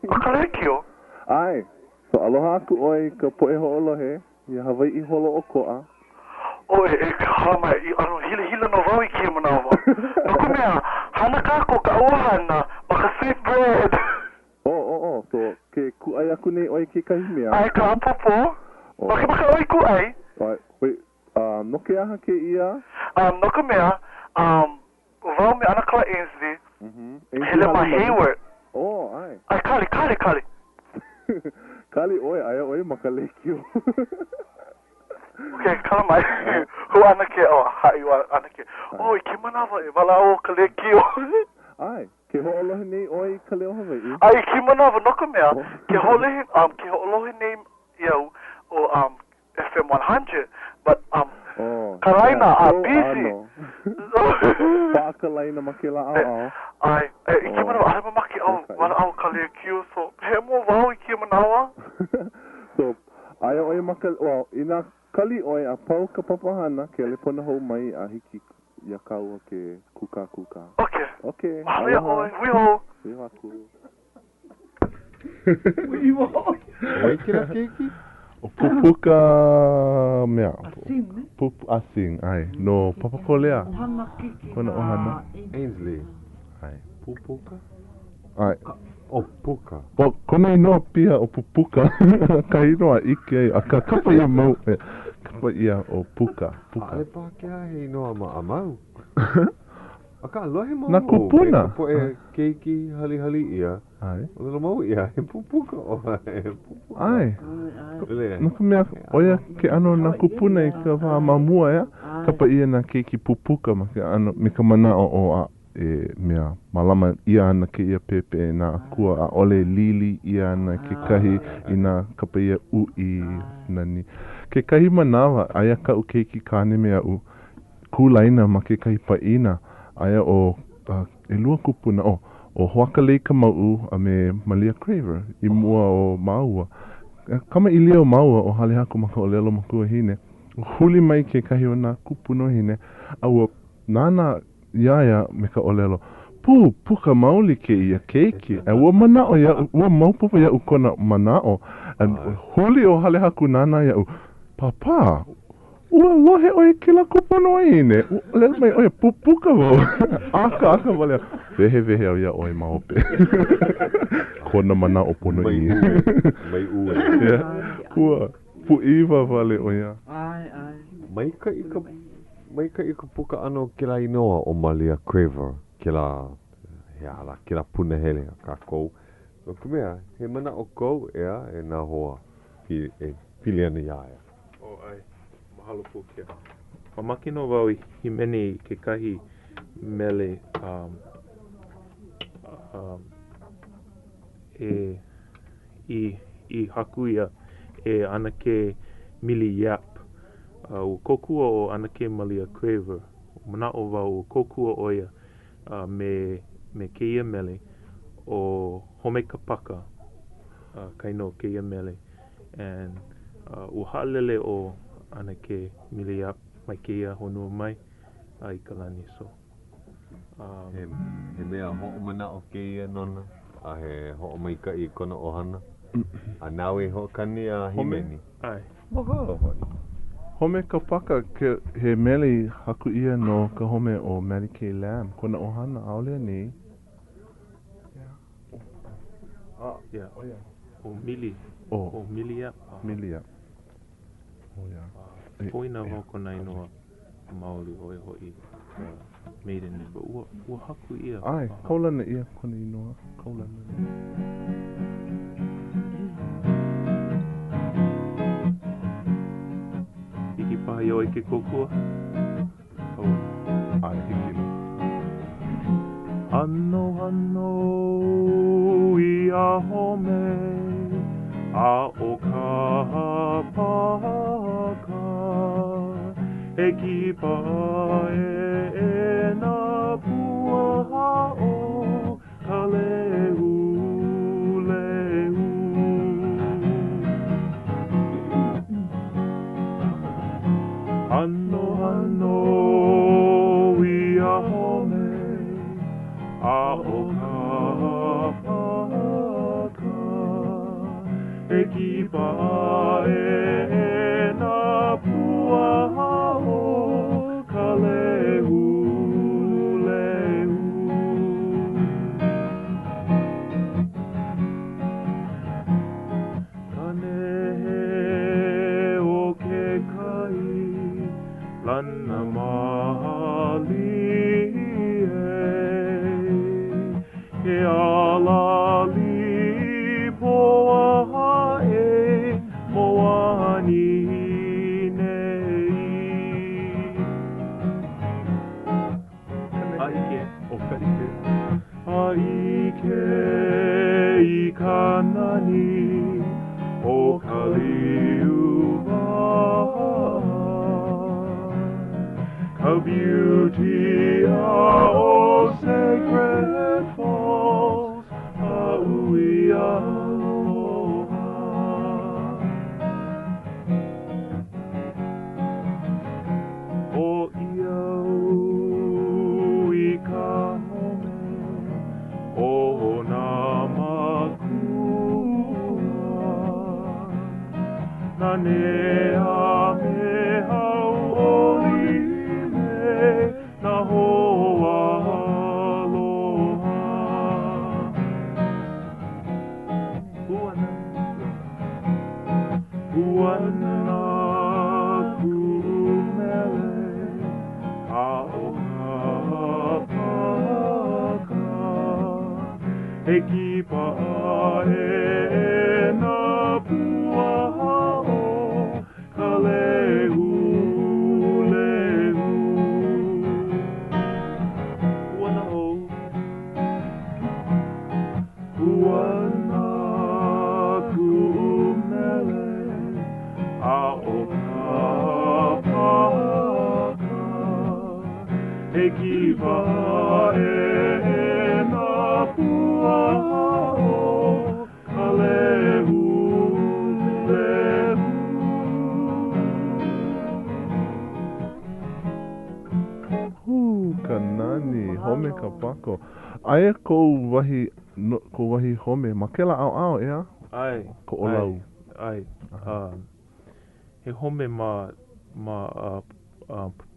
Akalekio. Ai. So aloha aku oi ka po e ho lohe. Ia Hawaiʻi holo o koa. Oi, kalamai, ano hila no wau iki manawa. Naku mea, hana kako ka auahana, maka sweet bread. Oh, so ke kuʻai aku nei oi ke kahi mea. Ai ka apopo. Maka oi ku ai. Ai, wait, no ke aha ke ia? Naku mea, wau me ana kala Ainsley, hele ma Hayward. Oh, ai. Ai, kali. Kali oi, aia oi maka lekio. Okay, kalamai. Hu ana ke, hai wa ana ke. Oi, ke manawa e wala o ka lekio. Ai, ke hoʻolohe nei oi Ka Leo Hawaiʻi. Ai, ke manawa, naku mea, ke hoʻolohe nei iau o FM 100, but karaina a busy. Paakalaina ma ke la ao. Ai, ke manawa, ai mamaki au, wala au ka lekio, so he mo wau I ke manawa. So, aia oi maka, well, ina kali oi a pau ka papahana ke le pona hou mai a hiki ia kaua ke kuka. Okay. Mahalo oi, wiho. Wiho aku. Oi kira keiki? O pupuka mea. Asing, ai. No papakolea. Ohana kiki. Kona ohana. Ainsley. Ai. Pupuka? Ai. O puka. Po kona inoa pia o pupuka. Ka inoa ike ai. A ka kapa ia mau. Kapa ia o puka. Ale Pakea he noa ma amau. Aka lohe mau. Na kupuna. E po e keiki hali ia. Ai. O lelo mau ia. He pupuka o e pupuka. Ai. Naka mea, oia ke ano na kupuna I ka wha mamua ea. Kapa ia na keiki pupuka ma ke ano, me ka mana o a mea malama ia ana ke ia pepe na akua a ole lili ia ana ke kahi ina kapa ia ui nani. Ke kahi manawa, aia ka u keiki kāne mea u kulaina ma ke kahi paina. Aia o lua kupuna o hoakalei ka mau a me Malia Craver I mua o maua. Kama I leo maua o hale haku maka o lelo makua hine. Huli mai ke kahi o nā kupuno hine. Aua nana iaia me ka o lelo. Puka mauli ke ia keiki. Ua manao ia, ua maupapa ia ukona manao. Huli o hale haku nana ia papa, ua lohe oe ke la kupuno hine. Lelo mai oe puka wau. Aka wale. Vehe au ia oe maope. Kona manao pono I. Mai ue. Ua, puiwa wale oia. Mai ka I ka puka ano ke la inoa o Malia Craver. Ke la punahele a kākou. No kumea, he mana o kou ea e nā hoa e pili ana iaia. Ai, mahalo Puakea. Mamaki no wau I meni ke kahi mele I haku ia e ana ke mili yap. O kokua o ana ke Malia Craver. Mana o wau o kokua oia me keia mele o home ka paka kaino keia mele. And halele o ana ke mili yap mai keia honua mai I ka lani so. He mea ho'o mana o keia nona. A he ho'o mai ka I kona ohana. A nawe ho kani a himeni. Ai. Home ka paka ke he mele haku ia no ka home o Mary Kay Lamb. Kona ohana aolea ni. Yeah. O mili. O mili yap. Mili yap. Poina ho kona inoa Maoli hoi hoi maiden name. But ua haku ia. Ai, kaulana ia kona inoa. Kaulana. Hiki pahi oi ke kokua. Ai, hiki no. Hano I a home a o ka paka e ki pae e nā pua o ka lehu. Hano I a home a o ka paka e ki pae e nā pua o ka lehu. Ka nehe o ke kai lana mali Ke ala li poa e moani nei. Aike o perike. Aike I ka nani o ka liuwa. Ka beauty o sacred falls Hau'oli Aloha. O iau I ka home o nā makua. Na nea me Hau'oli na hoa aloha. Uana kumele a o ka paka e ki pae nā pua o ka lehu. E ki pae ka pako. Aia kou wahi home, ma kela au ea? Ai. Ko olau. Ai. He home ma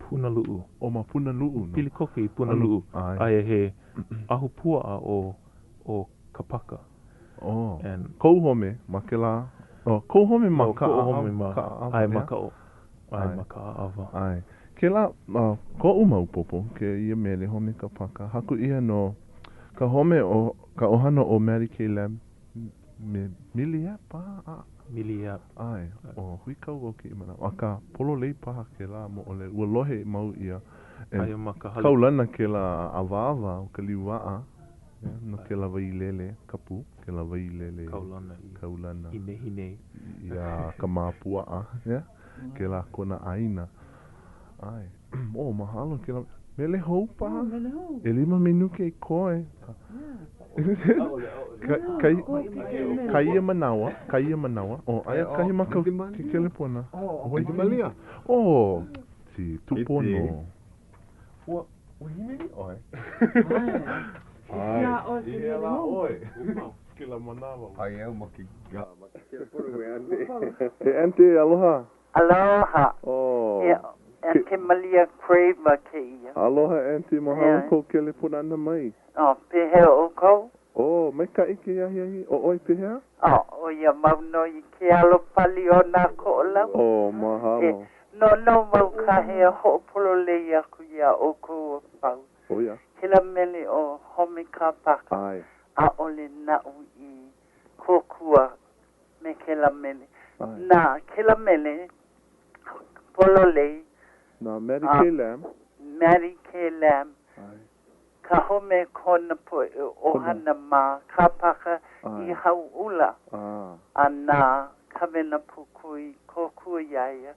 Punalu'u. O ma Punalu'u. No? Pili koke I Punalu'u. Ai he ahu pua'a o Kapaka. Oh. And kou home, ma kela... Oh, kou home ma ka ava. Ai, ma ka ava. Ai. Kela, ko umau popo, ke ia mele home ka paka. Haku ia no, ka home o, ka ohana o Mary Kay Lamb, Miliap, Miliap. Ai, o hui kau o ki imana. A ka polo lei paha ke la mo ole, ua lohe mau ia. Ai, ma ka halu. Kaulana ke la avaava o ka liwaa, no ke la vai lele, kapu, ke la vai lele. Kaulana. Hine. Ia ka māpua ke la kona aina. Ai, mahalo ke la, mele hou paha. Mele hou. E 5 minuke I koe. Kaia manawa. Oh, aia kahi maka ke kelepona. Hoi ki malia. Oh, si tupono. Wahimeni oi. Ai. Ia la oi. Kila manawa. Ai eu maki kelepona we ante. He ante, aloha. Aloha. Oh. Ante Malia Kramer ke ia. Aloha, Auntie. Mahalo ko kelepona ana mai. Oh, pehea o kou? Oh, mai ka ike ahi. O oi pehea? Oh, ia mauno I ke alo pali o nā ko o lau. Oh, mahalo. No mau ka hea ho'opolo lei aku ia o kou o pau. Oh, ia. Kila mele o home ka paka. Ai. A ole na'u I kokua me kila mele. Ai. Nā, kila mele, polo lei. Nā, Mary Kay Lamb. Mary Kay Lamb. Ai. Ka home kona po ohana ma ka paka I hau'ula. A nā kawena pukui kokua iaia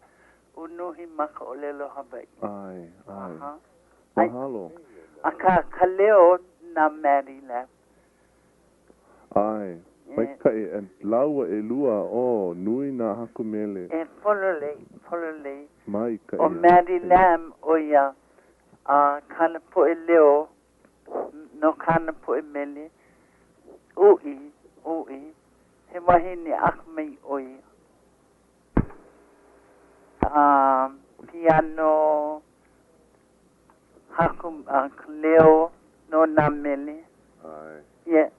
unuhi maka o lelo Hawaiʻi. Ai. Aha. Mahalo. A ka leo nā Mary Lamb. Ai. Mai kai laua e lua nui nā haku mele. E polo lei. Mai kai. O Mary Lamb o ia kana po e leo no kana po e mele. Ui. He wahine akmei oi. Piano haku leo no nā mele. Ai. Yeah.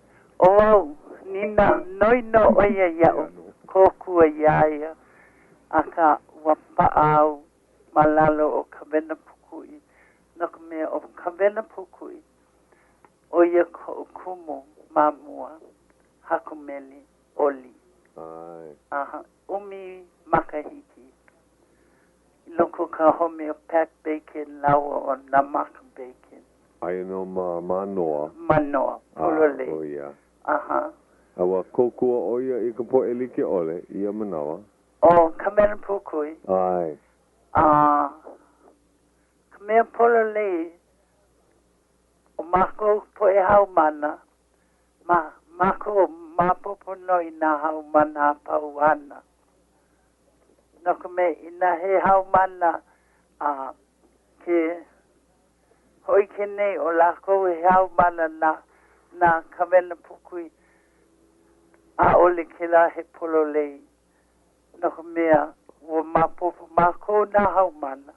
Nina no oia iau kokua iaia aka wapa'au malalo o kawena pukui. Naka mea o kawena pukui oia ko kumu mamua hakumeli oli. Ai. Aha. Umi makahiki. Loko ka home o pat bacon laua o namaka bacon. Ai no manoa. Manoa. Polole. Oh, yeah. Aha. Awa kokua oia I ka po e like ole, ia manawa. O kamena pukui. Ai. Kamea polo lei. O mako po e hau mana. Mako mapopo noi na hau mana pauana. No kame ina he hau mana. Ke hoi ke nei o lako he hau mana na kamena pukui. A ole ke la he polo lei. No mea ua mapopo mako na hau mana.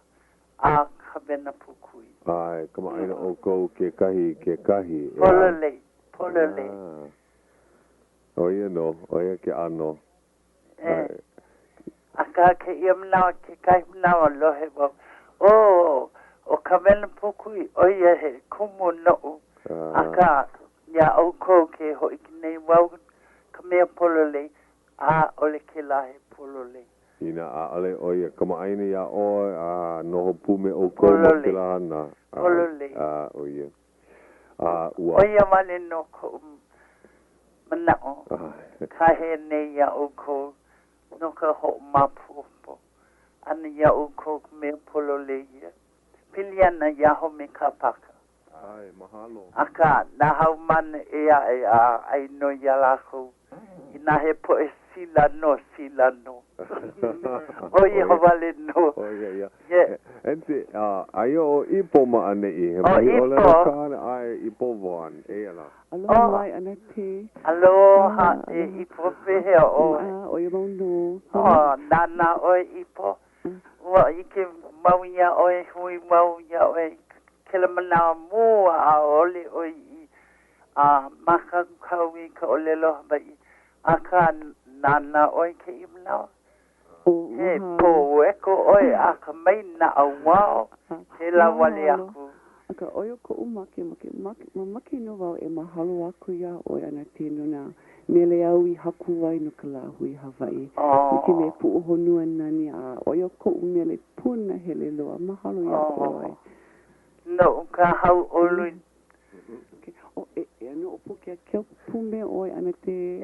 A kamena pukui. Ai, kama aina o kou ke kahi. Polo lei. Oia no, oia ke ano. Aka ke ia manawa ke kai manawa lohe wau. O kamena pukui oia he kumu no. Aka ia au kou ke hoi ki nei wau. Kamea pololei, ole ke lahe pololei. Ina ale oia, kama aina ia oi, noho pume o kou ma ke la hana. Pololei. Oia. Oia male no kou manao. Ka he nei ia au kou, no ka ho mapupo. Ana ia au kou kamea pololei ia. Piliana ia ho me ka paka. Ai, mahalo. Aka, na hau mana ai no ia lako. Ina he po e silano. Oi hawale no. Oh, yeah. Yeah. And ayo o ipo maane I. Oh, ipo. Ai ipo van. Ala. Aloha mai ana te. Aloha ipo pehe o. O i rono. Oh, nana oi ipo. Wa ike mauia oi hui mauia oi. Kelamana mua a ole oi maka kaui ka olelo bai. Aka nana oi ke imnao. He po eko oi aka mai na awao. He la wale aku. Aka oio ko umake mamake no wau e mahalo aku ia oi ana tino na mele au I haku wai no ka hui Hawaiʻi. Ike me pu honua nani a oio ko umele puna hele loa mahalo ia oi. No ka hau'oli. O ano o Puakea keo pume oi ana te.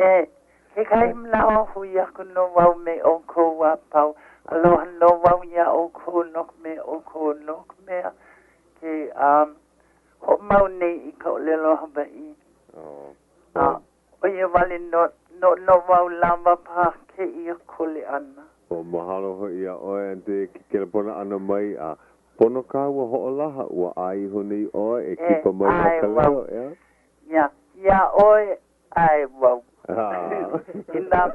He kai mna o hui aku no wau me o ko wa pau. Aloha no wau ia o ko nok me o ko nok mea. Ke ho mau nei I ka olelo Hawaiʻi. O ia wale no wau lava pa ke ia kole ana. O mahalo ho ia oi ante ke pona ana mai a pono ka ua ho'olaha ua ai honi oi e kipa mai na ka leo, Ya oi ai wau. Ina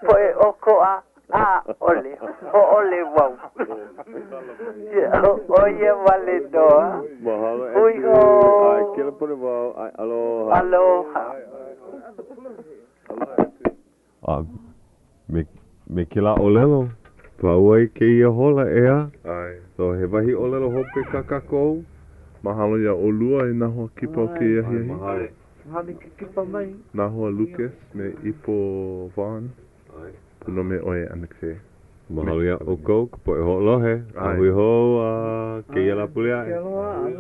poe oko ole. Ole wau. Oye wale doa. Mahalo e Ui ho. Ai kila pone wau. Ai aloha. Aloha. Me kila olelo. Pauai ke ia hola ea. Ai. So he wahi olelo hope kakakou. Mahalo ia olua e nahoa kipa o ke iahi. Mahalo. Mahalo ki kipa mai. Nahoa Lucas me Ipo Vaughn. Ai. Puno me oe anake. Mahalo ia oko po e ho'olohe. Ahui ho ke ia la pulea. Aloha.